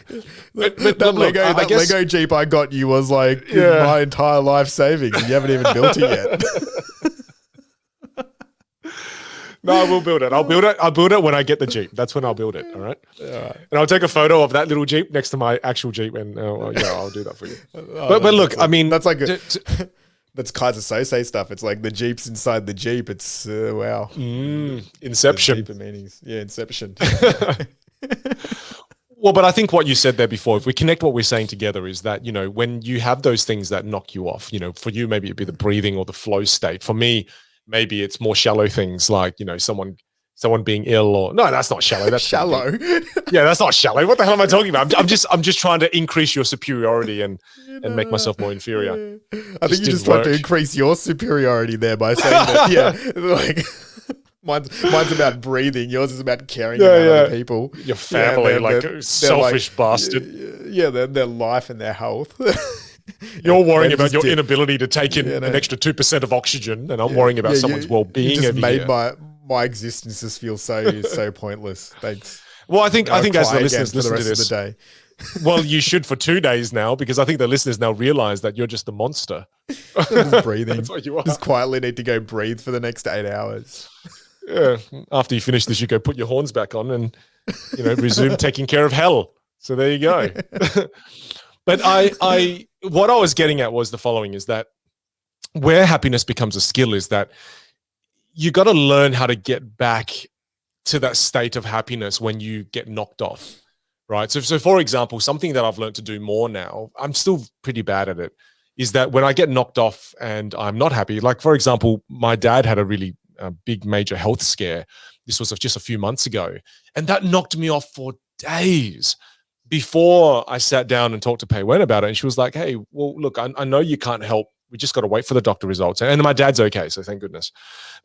But that Lego Jeep I got you was like my entire life savings, and you haven't even built it yet. No, I will build it. I'll build it when I get the Jeep. That's when I'll build it. All right. And I'll take a photo of that little Jeep next to my actual Jeep, and I'll do that for you. But look, I mean, that's like that's Kaiser Sose stuff. It's like the Jeep's inside the Jeep. It's wow. Inception. Deeper meanings. Yeah, Inception. Well, but I think what you said there before, if we connect what we're saying together, is that, when you have those things that knock you off, for you, maybe it'd be the breathing or the flow state. For me, maybe it's more shallow things like, someone being ill, or no, that's not shallow. That's shallow. Yeah, that's not shallow. What the hell am I talking about? I'm just trying to increase your superiority and make myself more inferior. I think you just tried to increase your superiority there by saying that. Yeah, like mine's about breathing. Yours is about caring about other people. Your family, selfish bastard. Yeah, their life and their health. You're worrying about your inability to take in an extra 2% of oxygen, and I'm worrying about someone's well-being. You just made my existence just feel so pointless. Thanks. Well, I think as the listeners listen to this, of the day. Well, you should for 2 days now, because I think the listeners now realize that you're just a monster. Just breathing. That's what you are. Just quietly need to go breathe for the next 8 hours. Yeah. After you finish this, you go put your horns back on and resume taking care of hell. So there you go. But what I was getting at was the following: is that where happiness becomes a skill is that you got to learn how to get back to that state of happiness when you get knocked off, right? So for example, something that I've learned to do more now, I'm still pretty bad at it, is that when I get knocked off and I'm not happy, like for example, my dad had a really big major health scare. This was just a few months ago, and that knocked me off for days. Before I sat down and talked to Pei Wen about it, and she was like, hey, well, look, I know you can't help. We just got to wait for the doctor results. And my dad's okay, so thank goodness.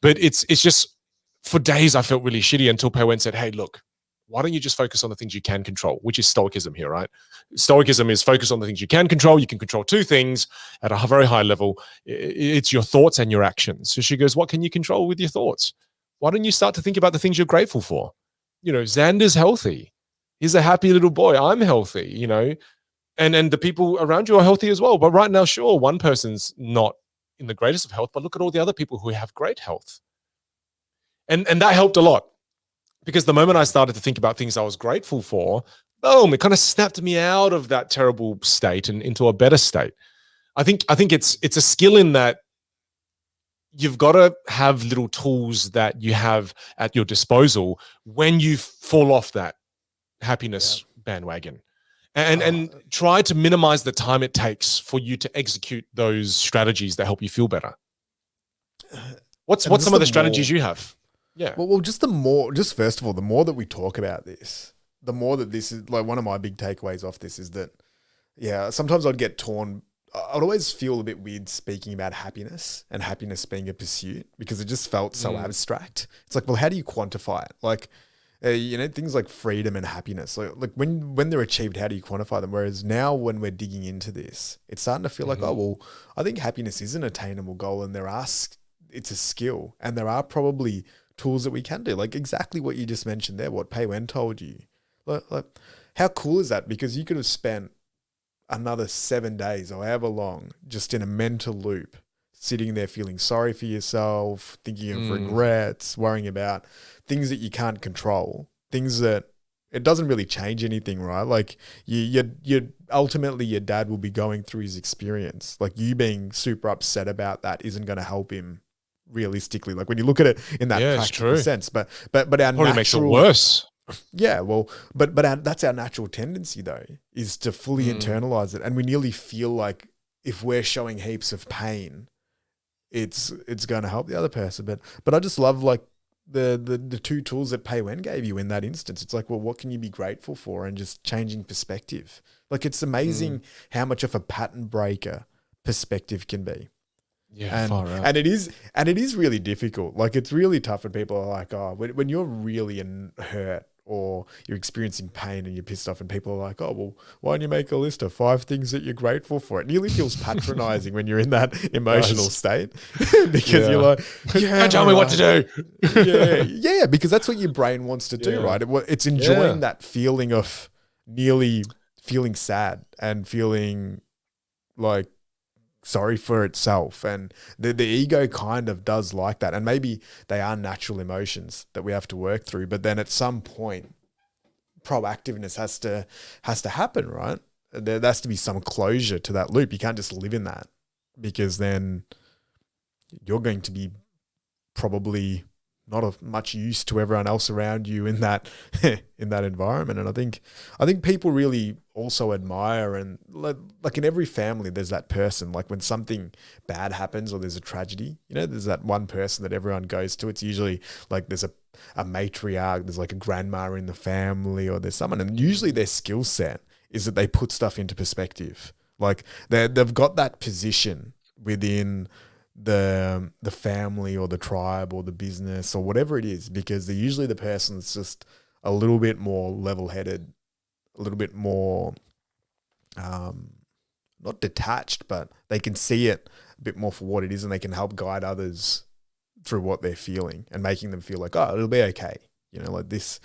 But it's just, for days I felt really shitty until Pei Wen said, hey, look, why don't you just focus on the things you can control, which is Stoicism here, right? Stoicism is focus on the things you can control. You can control two things at a very high level. It's your thoughts and your actions. So she goes, what can you control with your thoughts? Why don't you start to think about the things you're grateful for? Xander's healthy. He's a happy little boy. I'm healthy, and the people around you are healthy as well. But right now, sure, one person's not in the greatest of health, but look at all the other people who have great health. And that helped a lot, because the moment I started to think about things I was grateful for, boom, it kind of snapped me out of that terrible state and into a better state. I think it's a skill in that you've got to have little tools that you have at your disposal when you fall off that happiness bandwagon, and try to minimize the time it takes for you to execute those strategies that help you feel better. What's some of the strategies you have? Yeah. Well, just first of all, the more that we talk about this, the more that this is like one of my big takeaways off this is that, sometimes I'd get torn I'd always feel a bit weird speaking about happiness and happiness being a pursuit because it just felt so abstract. It's like, well, how do you quantify it? Like, things like freedom and happiness. Like when they're achieved, how do you quantify them? Whereas now, when we're digging into this, it's starting to feel like, oh well, I think happiness is an attainable goal, and it's a skill, and there are probably tools that we can do, like exactly what you just mentioned there. What Pei Wen told you, like how cool is that? Because you could have spent another 7 days or however long just in a mental loop, sitting there feeling sorry for yourself, thinking of regrets, worrying about things that you can't control, things that it doesn't really change anything, right? Like you ultimately your dad will be going through his experience. Like you being super upset about that isn't going to help him realistically. Like when you look at it in that practical sense, but our probably makes it worse. Yeah, well, but that's our natural tendency though, is to fully internalize it, and we nearly feel like if we're showing heaps of pain, it's going to help the other person. But I just love like the two tools that Pei Wen gave you in that instance. It's like, well, what can you be grateful for, and just changing perspective. Like it's amazing how much of a pattern breaker perspective can be. Yeah, far out. And it is really difficult. Like it's really tough when people are like, oh, when you're really hurt or you're experiencing pain and you're pissed off, and people are like, oh, well, why don't you make a list of 5 things that you're grateful for? It nearly feels patronizing when you're in that emotional state because you're like, don't tell me what to do. yeah, because that's what your brain wants to do, right? It's enjoying that feeling of nearly feeling sad and feeling like sorry for itself, and the ego kind of does like that, and maybe they are natural emotions that we have to work through, but then at some point proactiveness has to happen, right? There has to be some closure to that loop. You can't just live in that, because then you're going to be probably not of much use to everyone else around you in that in that environment. And I think people really also admire, and like in every family there's that person, like when something bad happens or there's a tragedy, there's that one person that everyone goes to. It's usually like there's a matriarch, there's like a grandma in the family, or there's someone, and usually their skill set is that they put stuff into perspective. Like they've got that position within the family or the tribe or the business or whatever it is, because they're usually the person that's just a little bit more level-headed, a little bit more not detached, but they can see it a bit more for what it is, and they can help guide others through what they're feeling and making them feel like, oh, it'll be okay. Like this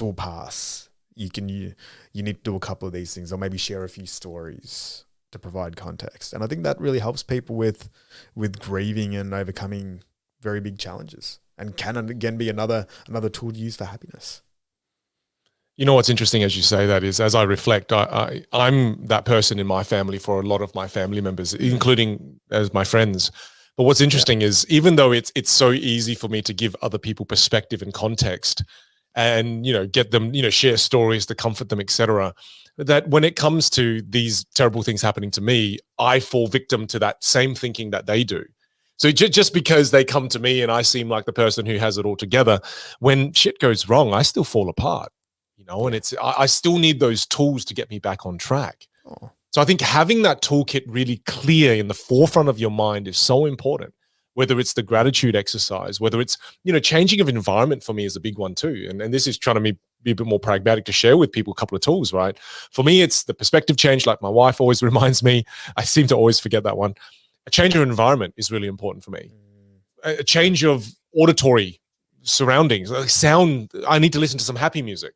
will pass. You need to do a couple of these things, or maybe share a few stories to provide context. And I think that really helps people with grieving and overcoming very big challenges, and can again be another tool to use for happiness. What's interesting as you say that is, as I reflect, I'm that person in my family for a lot of my family members, including as my friends. But what's interesting is, even though it's so easy for me to give other people perspective and context, and get them, share stories to comfort them, etc., that when it comes to these terrible things happening to me, I fall victim to that same thinking that they do. So just because they come to me and I seem like the person who has it all together, when shit goes wrong, I still fall apart, and I still need those tools to get me back on track. Oh. So I think having that toolkit really clear in the forefront of your mind is so important. Whether it's the gratitude exercise, whether it's, changing of environment for me is a big one too. And this is trying to be a bit more pragmatic to share with people a couple of tools, right? For me, it's the perspective change, like my wife always reminds me. I seem to always forget that one. A change of environment is really important for me. A change of auditory surroundings, like sound. I need to listen to some happy music.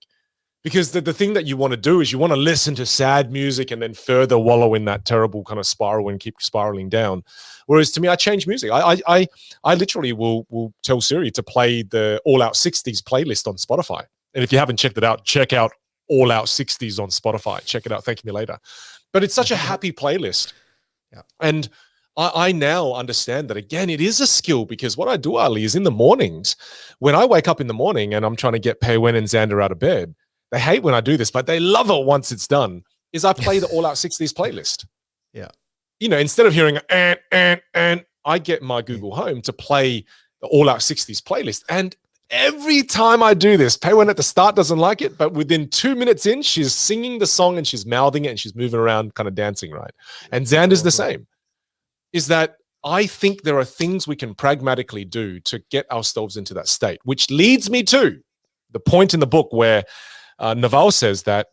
Because the thing that you want to do is you want to listen to sad music and then further wallow in that terrible kind of spiral and keep spiraling down. Whereas to me, I change music. I literally will tell Siri to play the All Out 60s playlist on Spotify. And if you haven't checked it out, check out All Out 60s on Spotify. Check it out. Thank me later. But it's such a happy playlist. Yeah. And I now understand that, again, it is a skill, because what I do, Ali, is in the mornings, when I wake up in the morning and I'm trying to get Pei Wen and Xander out of bed, they hate when I do this, but they love it once it's done, is I play the All Out 60s playlist. Yeah. Instead of hearing and I get my Google Home to play the All Out 60s playlist. And Every time I do this, Peiwen at the start doesn't like it, but within 2 minutes in, she's singing the song and she's mouthing it and she's moving around, kind of dancing, right? And Xander's the same. Is that I think there are things we can pragmatically do to get ourselves into that state, which leads me to the point in the book where Naval says that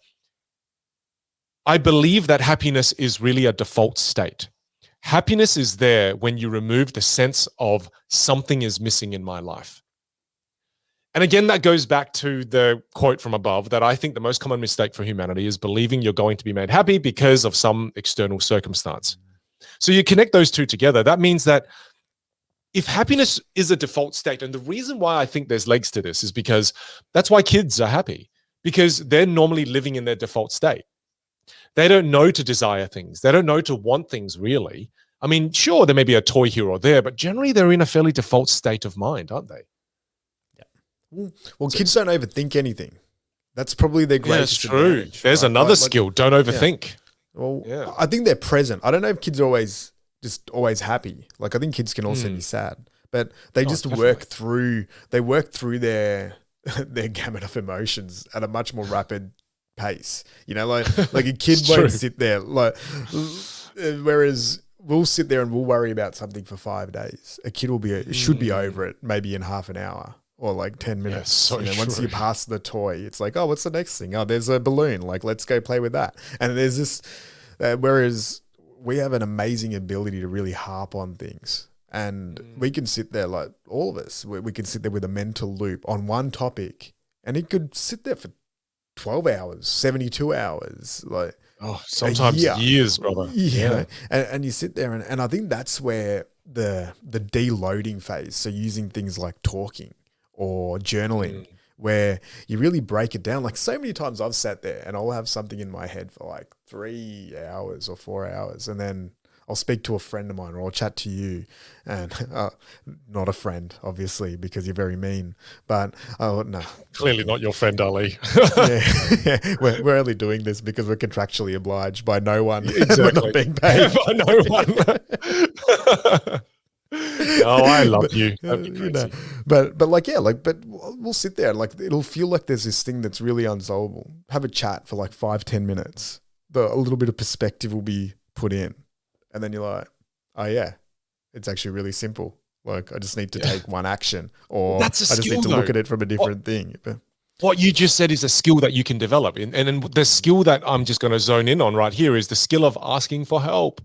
I believe that happiness is really a default state. Happiness is there when you remove the sense of something is missing in my life. And again, that goes back to the quote from above that I think the most common mistake for humanity is believing you're going to be made happy because of some external circumstance. So you connect those two together. That means that if happiness is a default state, and the reason why I think there's legs to this is because that's why kids are happy, because they're normally living in their default state. They don't know to desire things. They don't know to want things really. I mean, sure, there may be a toy here or there, but generally they're in a fairly default state of mind, aren't they? Well, kids don't overthink anything. That's probably their greatest advantage. True. There's another skill. Don't overthink. Yeah. Well, I think they're present. I don't know if kids are always happy. Like I think kids can also be sad, but they just work through their gamut of emotions at a much more rapid pace. You know, like a kid won't sit there whereas we'll sit there and we'll worry about something for 5 days. A kid should be over it maybe in half an hour. Or like 10 minutes. Once you pass the toy, it's like, oh, what's the next thing? Oh, there's a balloon. Like, let's go play with that. And there's this, whereas we have an amazing ability to really harp on things. And we can sit there, like all of us, we can sit there with a mental loop on one topic and it could sit there for 12 hours, 72 hours, like sometimes years, brother. Yeah. And you sit there and I think that's where the deloading phase, so using things like talking, or journaling, where you really break it down. Like so many times I've sat there and I'll have something in my head for like 3 hours or 4 hours. And then I'll speak to a friend of mine or I'll chat to you and not a friend, obviously, because you're very mean, but no. Clearly not your friend, Ali. yeah. We're only doing this because we're contractually obliged by no one. Exactly. We're not being paid. By no one. Oh, I love you. But we'll sit there and like it'll feel like there's this thing that's really unsolvable. Have a chat for like 5-10 minutes. A little bit of perspective will be put in, and then you're like, oh yeah, it's actually really simple. Like I just need to take one action, or I just need to look at it from a different thing. But what you just said is a skill that you can develop, and the skill that I'm just going to zone in on right here is the skill of asking for help.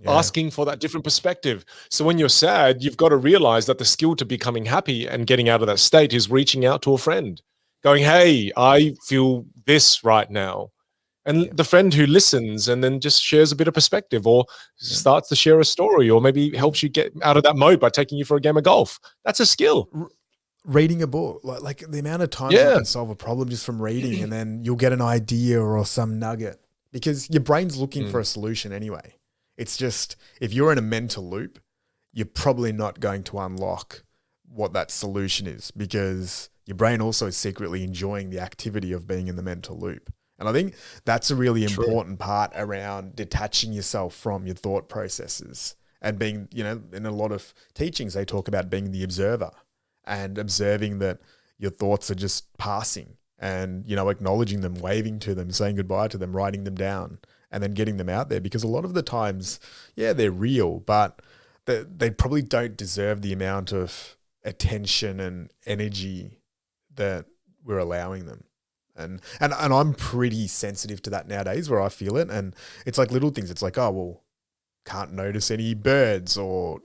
Asking for that different perspective. So when you're sad, you've got to realize that the skill to becoming happy and getting out of that state is reaching out to a friend, going, hey, I feel this right now. And the friend who listens and then just shares a bit of perspective or starts to share a story or maybe helps you get out of that mode by taking you for a game of golf. That's a skill. Reading a book, like the amount of times you can solve a problem just from reading, and then you'll get an idea or some nugget because your brain's looking for a solution anyway. It's just, if you're in a mental loop, you're probably not going to unlock what that solution is because your brain also is secretly enjoying the activity of being in the mental loop. And I think that's a really important part around detaching yourself from your thought processes and being, in a lot of teachings, they talk about being the observer and observing that your thoughts are just passing and, acknowledging them, waving to them, saying goodbye to them, writing them down, and then getting them out there, because a lot of the times, they're real, but they probably don't deserve the amount of attention and energy that we're allowing them. And I'm pretty sensitive to that nowadays where I feel it. And it's like little things. It's like, oh, well, can't notice any birds or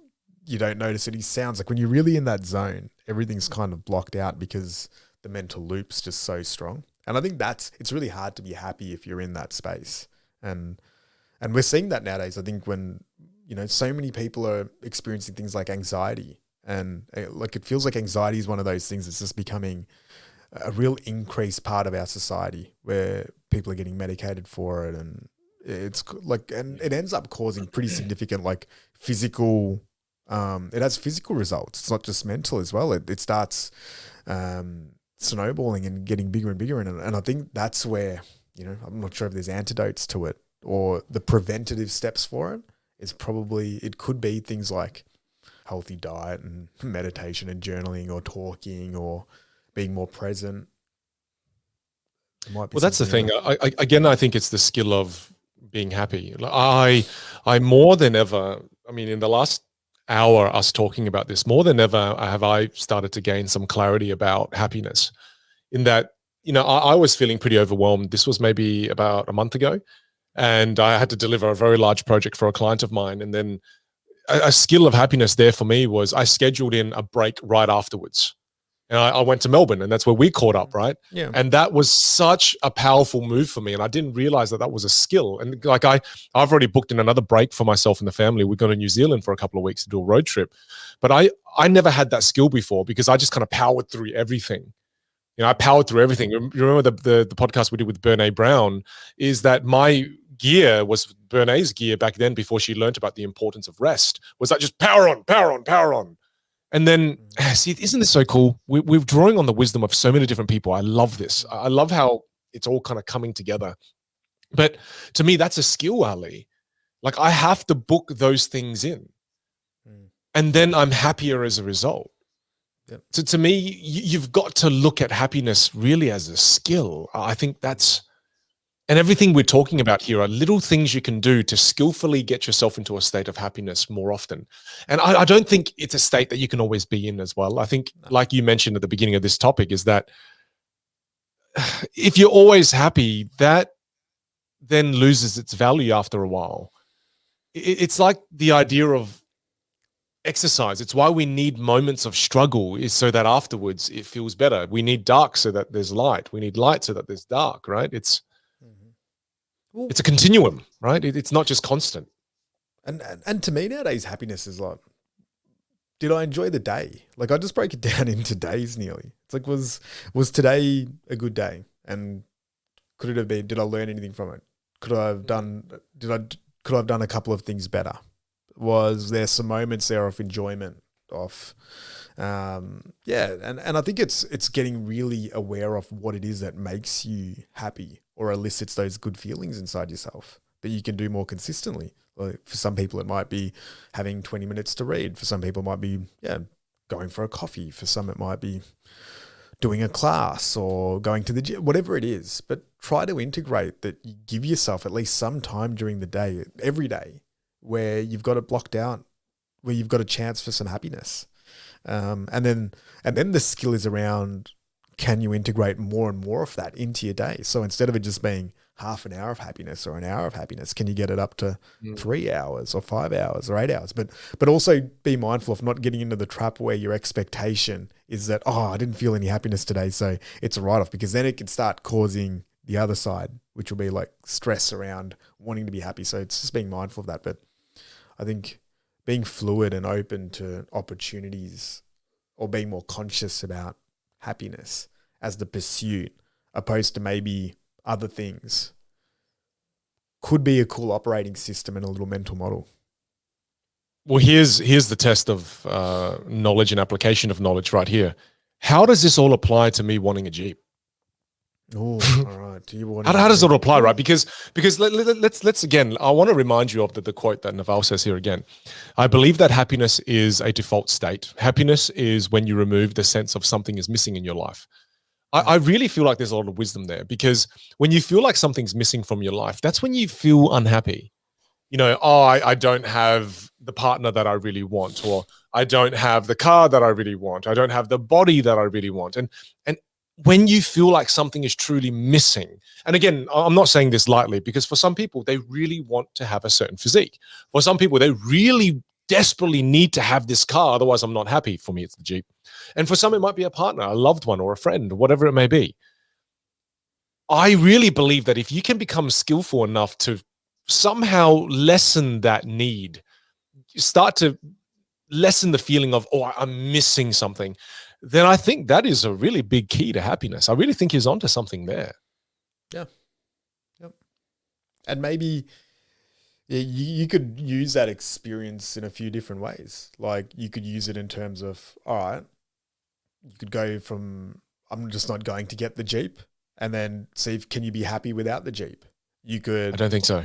you don't notice any sounds. Like when you're really in that zone, everything's kind of blocked out because the mental loop's just so strong. And I think it's really hard to be happy if you're in that space. And we're seeing that nowadays. I think when, so many people are experiencing things like anxiety, and like it feels like anxiety is one of those things that's just becoming a real increased part of our society where people are getting medicated for it. And it's like, and it ends up causing pretty significant like physical, it has physical results. It's not just mental as well. It starts snowballing and getting bigger and bigger. And I think that's where, I'm not sure if there's antidotes to it or the preventative steps for it. It could be things like healthy diet and meditation and journaling or talking or being more present. There might be Well, that's the something thing. in Again, I think it's the skill of being happy. Like, I more than ever, I mean, in the last hour, us talking about this, more than ever, have I started to gain some clarity about happiness. In that, I was feeling pretty overwhelmed. This was maybe about a month ago, and I had to deliver a very large project for a client of mine. And then a skill of happiness there for me was I scheduled in a break right afterwards. And I went to Melbourne, and that's where we caught up, right? Yeah. And that was such a powerful move for me, and I didn't realize that that was a skill. And like I've already booked in another break for myself and the family. We're going to New Zealand for a couple of weeks to do a road trip, but I never had that skill before because I just kind of powered through everything. I powered through everything. You remember the podcast we did with Bernae Brown? Is that my gear was Bernae's gear back then before she learned about the importance of rest? Was that just power on, power on, power on? And then, see, isn't this so cool? We're drawing on the wisdom of so many different people. I love this. I love how it's all kind of coming together. But to me, that's a skill, Ali. Like I have to book those things in. And then I'm happier as a result. Yep. So to me, you've got to look at happiness really as a skill. I think that's, and everything we're talking about here are little things you can do to skillfully get yourself into a state of happiness more often. And I don't think it's a state that you can always be in as well. I think, like you mentioned at the beginning of this topic, is that if you're always happy, that then loses its value after a while. It's like the idea of exercise. It's why we need moments of struggle, is so that afterwards it feels better. We need dark so that there's light. We need light so that there's dark, right? It's a continuum, right? It's not just constant. And to me nowadays, happiness is like, did I enjoy the day? Like I just break it down into days nearly. It's like, was today a good day? And could it have been, did I learn anything from it? Could I have done a couple of things better? Was there some moments there of enjoyment of, and I think it's getting really aware of what it is that makes you happy or elicits those good feelings inside yourself that you can do more consistently. Like for some people, it might be having 20 minutes to read. For some people, it might be, going for a coffee. For some, it might be doing a class or going to the gym, whatever it is. But try to integrate that. You give yourself at least some time during the day, every day, where you've got it blocked out, where you've got a chance for some happiness. And then the skill is around, can you integrate more and more of that into your day? So instead of it just being half an hour of happiness or an hour of happiness, can you get it up to 3 hours or 5 hours or 8 hours? But also be mindful of not getting into the trap where your expectation is that, I didn't feel any happiness today, so it's a write-off, because then it can start causing the other side, which will be like stress around wanting to be happy. So it's just being mindful of that. But I think being fluid and open to opportunities, or being more conscious about happiness as the pursuit, opposed to maybe other things, could be a cool operating system and a little mental model. Well, here's the test of knowledge and application of knowledge right here. How does this all apply to me wanting a Jeep? Oh, all right. Do you want? How does it apply, right? Because let's again, I want to remind you of the quote that Naval says here again. I believe that happiness is a default state. Happiness is when you remove the sense of something is missing in your life. I really feel like there's a lot of wisdom there, because when you feel like something's missing from your life, that's when you feel unhappy. I don't have the partner that I really want, or I don't have the car that I really want. I don't have the body that I really want. And when you feel like something is truly missing, and again, I'm not saying this lightly, because for some people, they really want to have a certain physique. For some people, they really desperately need to have this car, otherwise I'm not happy. For me, it's the Jeep. And for some, it might be a partner, a loved one, or a friend, whatever it may be. I really believe that if you can become skillful enough to somehow lessen that need, start to lessen the feeling of, I'm missing something, then I think that is a really big key to happiness. I really think he's onto something there. Yeah. Yep. And maybe you could use that experience in a few different ways. Like you could use it in terms of, all right, you could go from, I'm just not going to get the Jeep, and then see if, can you be happy without the Jeep? You could. I don't think so.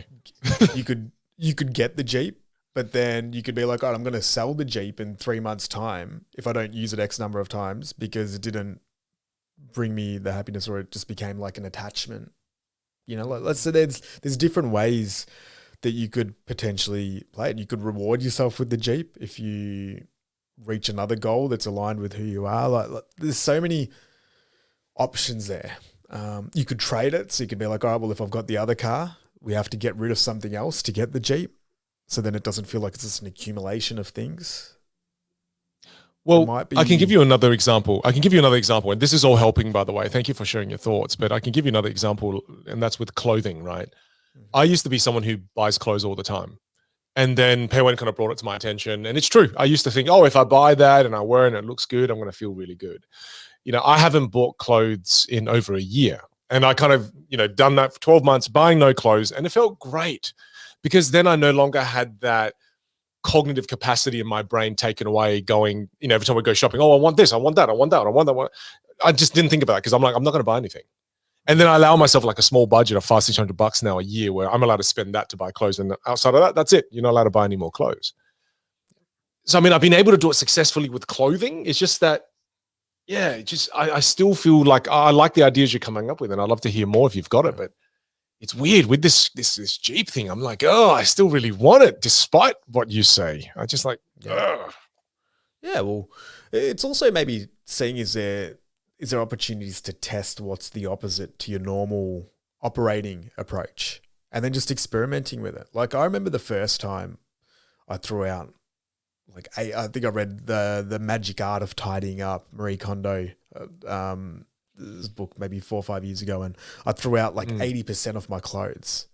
you could get the Jeep, But then you could be like, oh, I'm going to sell the Jeep in 3 months' time if I don't use it X number of times because it didn't bring me the happiness, or it just became like an attachment. Like, let's say there's different ways that you could potentially play it. You could reward yourself with the Jeep if you reach another goal that's aligned with who you are. Like there's so many options there. You could trade it. So you could be like, all right, well, if I've got the other car, we have to get rid of something else to get the Jeep. So then it doesn't feel like it's just an accumulation of things. Well, I can give you another example. And this is all helping, by the way. Thank you for sharing your thoughts. But I can give you another example, and that's with clothing, right? I used to be someone who buys clothes all the time. And then Paywen kind of brought it to my attention. And it's true. I used to think, oh, if I buy that and I wear it and it looks good, I'm going to feel really good. I haven't bought clothes in over a year. And I kind of, done that for 12 months, buying no clothes. And it felt great because then I no longer had that cognitive capacity in my brain taken away going, every time I go shopping, oh, I want this, I want that, I want that, I want that. I just didn't think about that because I'm like, I'm not going to buy anything. And then I allow myself like a small budget of $500-600 now a year where I'm allowed to spend that to buy clothes. And outside of that, that's it. You're not allowed to buy any more clothes. So, I've been able to do it successfully with clothing. It's just that, I still feel like I like the ideas you're coming up with, and I'd love to hear more if you've got it. But it's weird with this Jeep thing. I'm like, oh, I still really want it, despite what you say. I just like, ugh. Yeah, well, it's also maybe seeing is there opportunities to test what's the opposite to your normal operating approach, and then just experimenting with it. Like I remember the first time I threw out, like I think I read the Magic Art of Tidying Up, Marie Kondo, this book maybe 4 or 5 years ago, and I threw out like 80% of my clothes.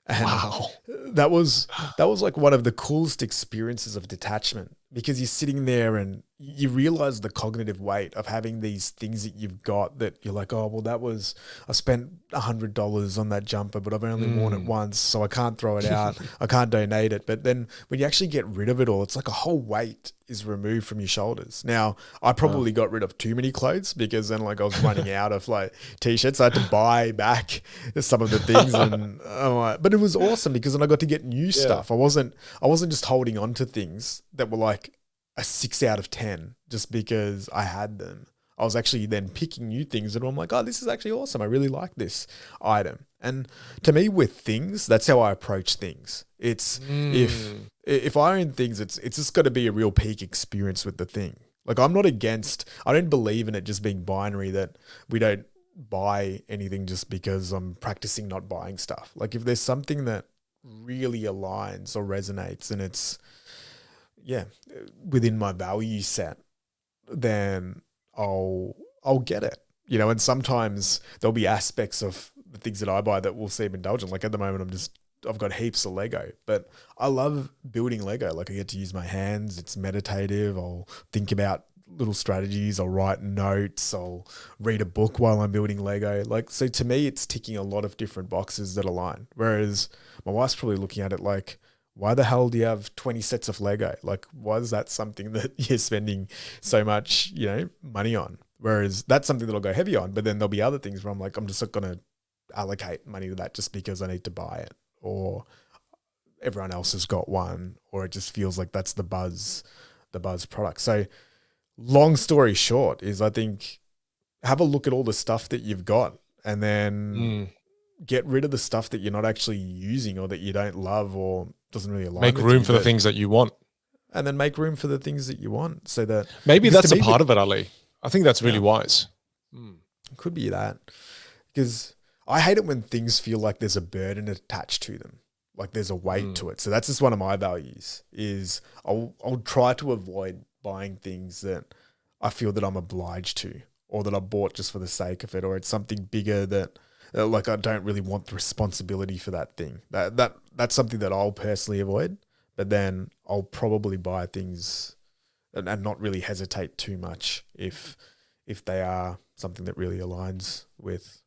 And wow. That was like one of the coolest experiences of detachment, because you're sitting there and you realize the cognitive weight of having these things that you've got that you're like, oh, well, I spent $100 on that jumper, but I've only worn it once, so I can't throw it out. I can't donate it. But then when you actually get rid of it all, it's like a whole weight is removed from your shoulders. Now, I probably got rid of too many clothes because then like I was running out of like t-shirts. I had to buy back some of the things, and but it was awesome because then I got to get new stuff. I wasn't just holding on to things that were like a 6 out of 10 just because I had them. I was actually then picking new things and I'm like, oh, this is actually awesome. I really like this item. And to me, with things, that's how I approach things. It's if I own things, it's just got to be a real peak experience with the thing. Like I don't believe in it just being binary, that we don't buy anything just because I'm practicing not buying stuff. Like if there's something that really aligns or resonates and it's within my value set, then I'll get it, and sometimes there'll be aspects of the things that I buy that will seem indulgent. Like at the moment, I've got heaps of Lego, but I love building Lego. Like I get to use my hands. It's meditative. I'll think about little strategies. I'll write notes. I'll read a book while I'm building Lego. Like, so to me, it's ticking a lot of different boxes that align. Whereas my wife's probably looking at it like, why the hell do you have 20 sets of Lego? Like, why is that something that you're spending so much, money on? Whereas that's something that I'll go heavy on, but then there'll be other things where I'm like, I'm just not going to allocate money to that just because I need to buy it, or everyone else has got one, or it just feels like that's the buzz product. So long story short is, I think, have a look at all the stuff that you've got and then get rid of the stuff that you're not actually using or that you don't love or doesn't really align. Make room for the things that you want. And then make room for the things that you want, so that maybe that's a part of it, Ali. I think that's really wise. It could be that, because I hate it when things feel like there's a burden attached to them, like there's a weight to it. So that's just one of my values, is I'll try to avoid buying things that I feel that I'm obliged to, or that I bought just for the sake of it, or it's something bigger that like I don't really want the responsibility for that thing. That's something that I'll personally avoid. But then I'll probably buy things and not really hesitate too much if they are something that really aligns with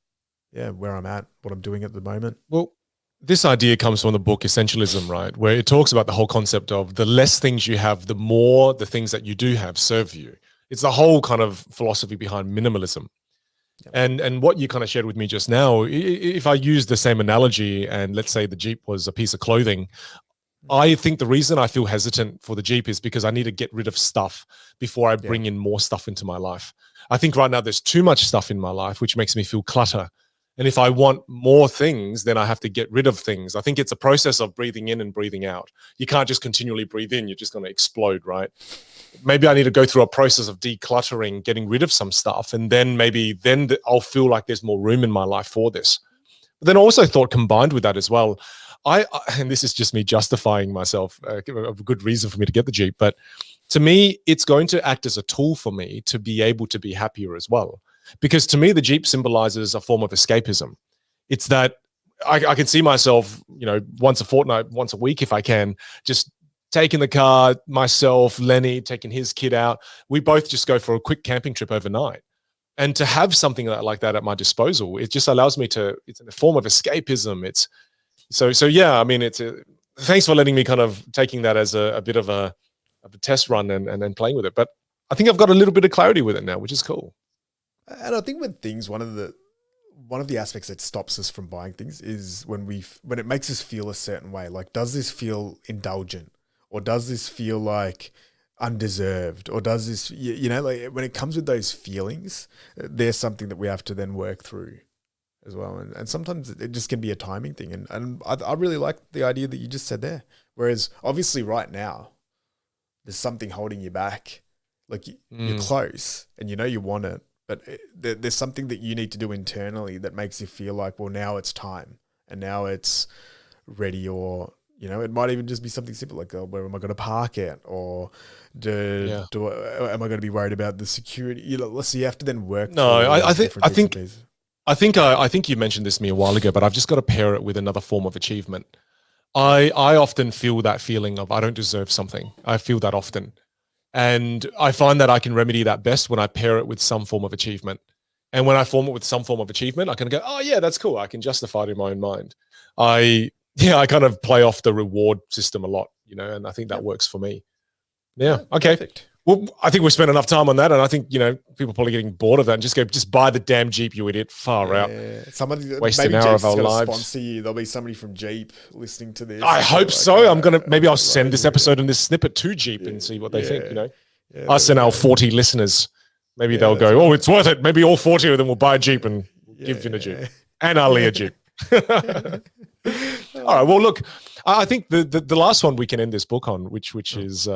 where I'm at, what I'm doing at the moment. Well, this idea comes from the book Essentialism, right? Where it talks about the whole concept of the less things you have, the more the things that you do have serve you. It's the whole kind of philosophy behind minimalism. And what you kind of shared with me just now, if I use the same analogy and let's say the Jeep was a piece of clothing, I think the reason I feel hesitant for the Jeep is because I need to get rid of stuff before I bring in more stuff into my life. I think right now there's too much stuff in my life, which makes me feel clutter. And if I want more things, then I have to get rid of things. I think it's a process of breathing in and breathing out. You can't just continually breathe in. You're just going to explode, right? Maybe I need to go through a process of decluttering, getting rid of some stuff. And then I'll feel like there's more room in my life for this. But then also thought combined with that as well, and this is just me justifying myself, a good reason for me to get the Jeep, but to me, it's going to act as a tool for me to be able to be happier as well. Because to me, the Jeep symbolizes a form of escapism. It's that I can see myself, once a fortnight, once a week, if I can, just taking the car, myself, Lenny, taking his kid out. We both just go for a quick camping trip overnight. And to have something like that at my disposal, it just allows me it's a form of escapism. So yeah, I mean, thanks for letting me kind of taking that as a bit of a test run and then playing with it. But I think I've got a little bit of clarity with it now, which is cool. And I think with things, one of the aspects that stops us from buying things is when it makes us feel a certain way. Like, does this feel indulgent, or does this feel like undeserved, or does this, like when it comes with those feelings, there's something that we have to then work through as well. And sometimes it just can be a timing thing. And I really like the idea that you just said there. Whereas obviously right now, there's something holding you back. Like you're close and you want it, but there's something that you need to do internally that makes you feel like, well, now it's time and now it's ready. Or, it might even just be something simple like, oh, where am I going to park it? Or am I going to be worried about the security? So you have to then work. No, I think you mentioned this to me a while ago, but I've just got to pair it with another form of achievement. I often feel that feeling of I don't deserve something. I feel that often. And I find that I can remedy that best when I pair it with some form of achievement. And when I form it with some form of achievement, I can go, oh yeah, that's cool. I can justify it in my own mind. I kind of play off the reward system a lot, and I think that works for me. Yeah. Okay. Perfect. Well, I think we spent enough time on that, and I think people are probably getting bored of that and just buy the damn Jeep, you idiot. Far out. Somebody waste maybe an hour Jeep's of our gonna lives. sponsor you. There'll be somebody from Jeep listening to this. I hope so. Maybe I'll send this episode and this snippet to Jeep and see what they think. Us and our 40 listeners, maybe they'll go, "Oh, it's worth it." Maybe all 40 of them will buy a Jeep and give Vinh a Jeep and Ali a Jeep. All right. Well, look, I think the last one we can end this book on, which is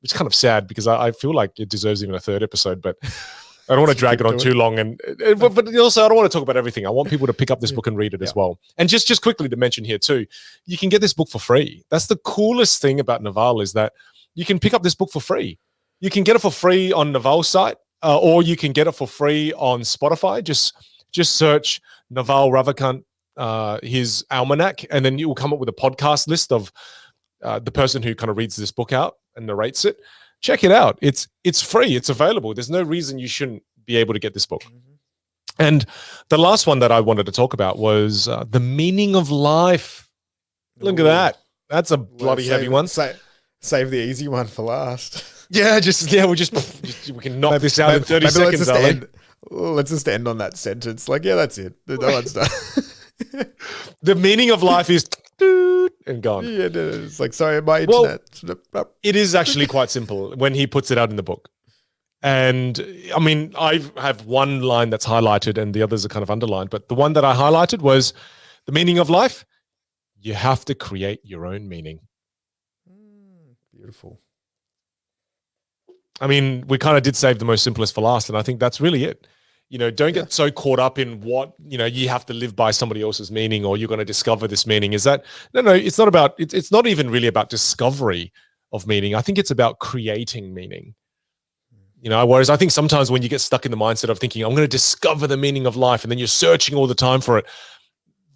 it's kind of sad because I feel like it deserves even a third episode, but I don't want to drag it on too long. But also I don't want to talk about everything. I want people to pick up this book and read it as well. And just quickly to mention here too, you can get this book for free. That's the coolest thing about Naval is that you can pick up this book for free. You can get it for free on Naval's site, or you can get it for free on Spotify. Just search Naval Ravikant, his Almanack, and then you will come up with a podcast list of the person who kind of reads this book out and narrates it. Check it out. It's free. It's available. There's no reason you shouldn't be able to get this book. And the last one that I wanted to talk about was The Meaning of Life. Look at that. That's a bloody heavy one. Save the easy one for last. Yeah, we can knock this out in 30 seconds. Let's just end on that sentence. Like, yeah, that's it. No one's done. The meaning of life is and gone. Yeah, it's like, sorry, my internet. Well, it is actually quite simple when he puts it out in the book. And I mean, I have one line that's highlighted and the others are kind of underlined. But the one that I highlighted was the meaning of life. You have to create your own meaning. Beautiful. I mean, we kind of did save the most simplest for last. And I think that's really it. Don't get so caught up in what, you have to live by somebody else's meaning or you're going to discover this meaning. Is that, no, it's not about, it's not even really about discovery of meaning. I think it's about creating meaning. Whereas I think sometimes when you get stuck in the mindset of thinking, I'm going to discover the meaning of life, and then you're searching all the time for it,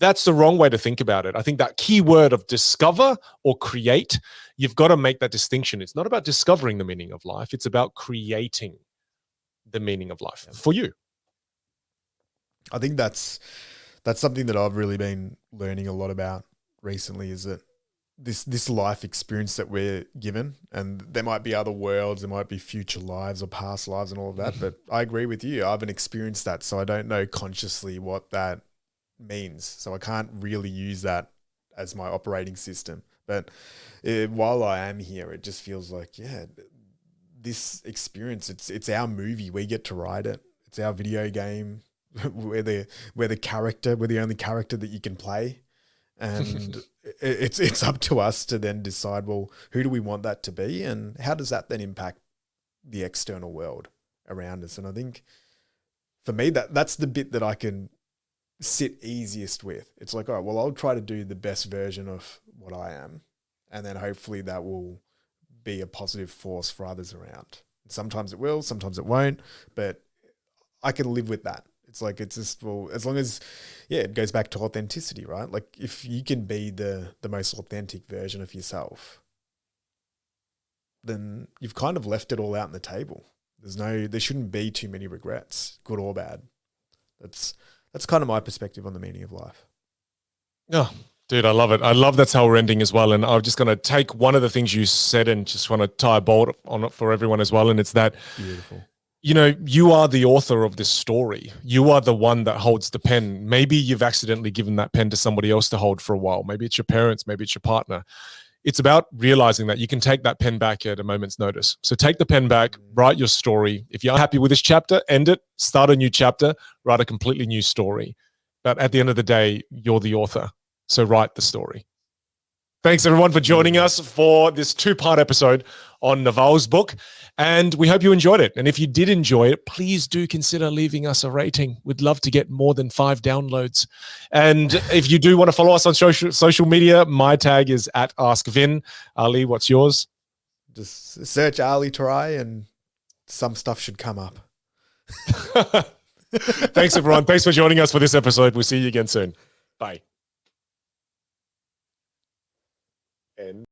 that's the wrong way to think about it. I think that key word of discover or create, you've got to make that distinction. It's not about discovering the meaning of life. It's about creating the meaning of life for you. I think that's something that I've really been learning a lot about recently, is that this life experience that we're given, and there might be other worlds, there might be future lives or past lives and all of that, but I agree with you. I haven't experienced that, so I don't know consciously what that means. So I can't really use that as my operating system. But while I am here, it just feels like, yeah, this experience, it's our movie. We get to write it. It's our video game. We're the character. We're the only character that you can play. And it's up to us to then decide, well, who do we want that to be? And how does that then impact the external world around us? And I think for me, that's the bit that I can sit easiest with. It's like, all right, well, I'll try to do the best version of what I am. And then hopefully that will be a positive force for others around. Sometimes it will, sometimes it won't, but I can live with that. It's like, it's just, well, as long as, yeah, it goes back to authenticity, right? Like if you can be the most authentic version of yourself, then you've kind of left it all out on the table. There shouldn't be too many regrets, good or bad. That's kind of my perspective on the meaning of life. Oh, dude, I love it. I love that's how we're ending as well. And I'm just going to take one of the things you said and just want to tie a bolt on it for everyone as well. And it's that, beautiful. You know, you are the author of this story. You are the one that holds the pen. Maybe you've accidentally given that pen to somebody else to hold for a while. Maybe it's your parents, maybe it's your partner. It's about realizing that you can take that pen back at a moment's notice. So take the pen back, write your story. If you're unhappy with this chapter, end it, start a new chapter, write a completely new story. But at the end of the day, you're the author. So write the story. Thanks everyone for joining us for this 2-part episode on Naval's book. And we hope you enjoyed it. And if you did enjoy it, please do consider leaving us a rating. We'd love to get more than 5 downloads. And if you do want to follow us on social media, my tag is at AskVin. Ali, what's yours? Just search Ali Tarai and some stuff should come up. Thanks everyone. Thanks for joining us for this episode. We'll see you again soon. Bye. And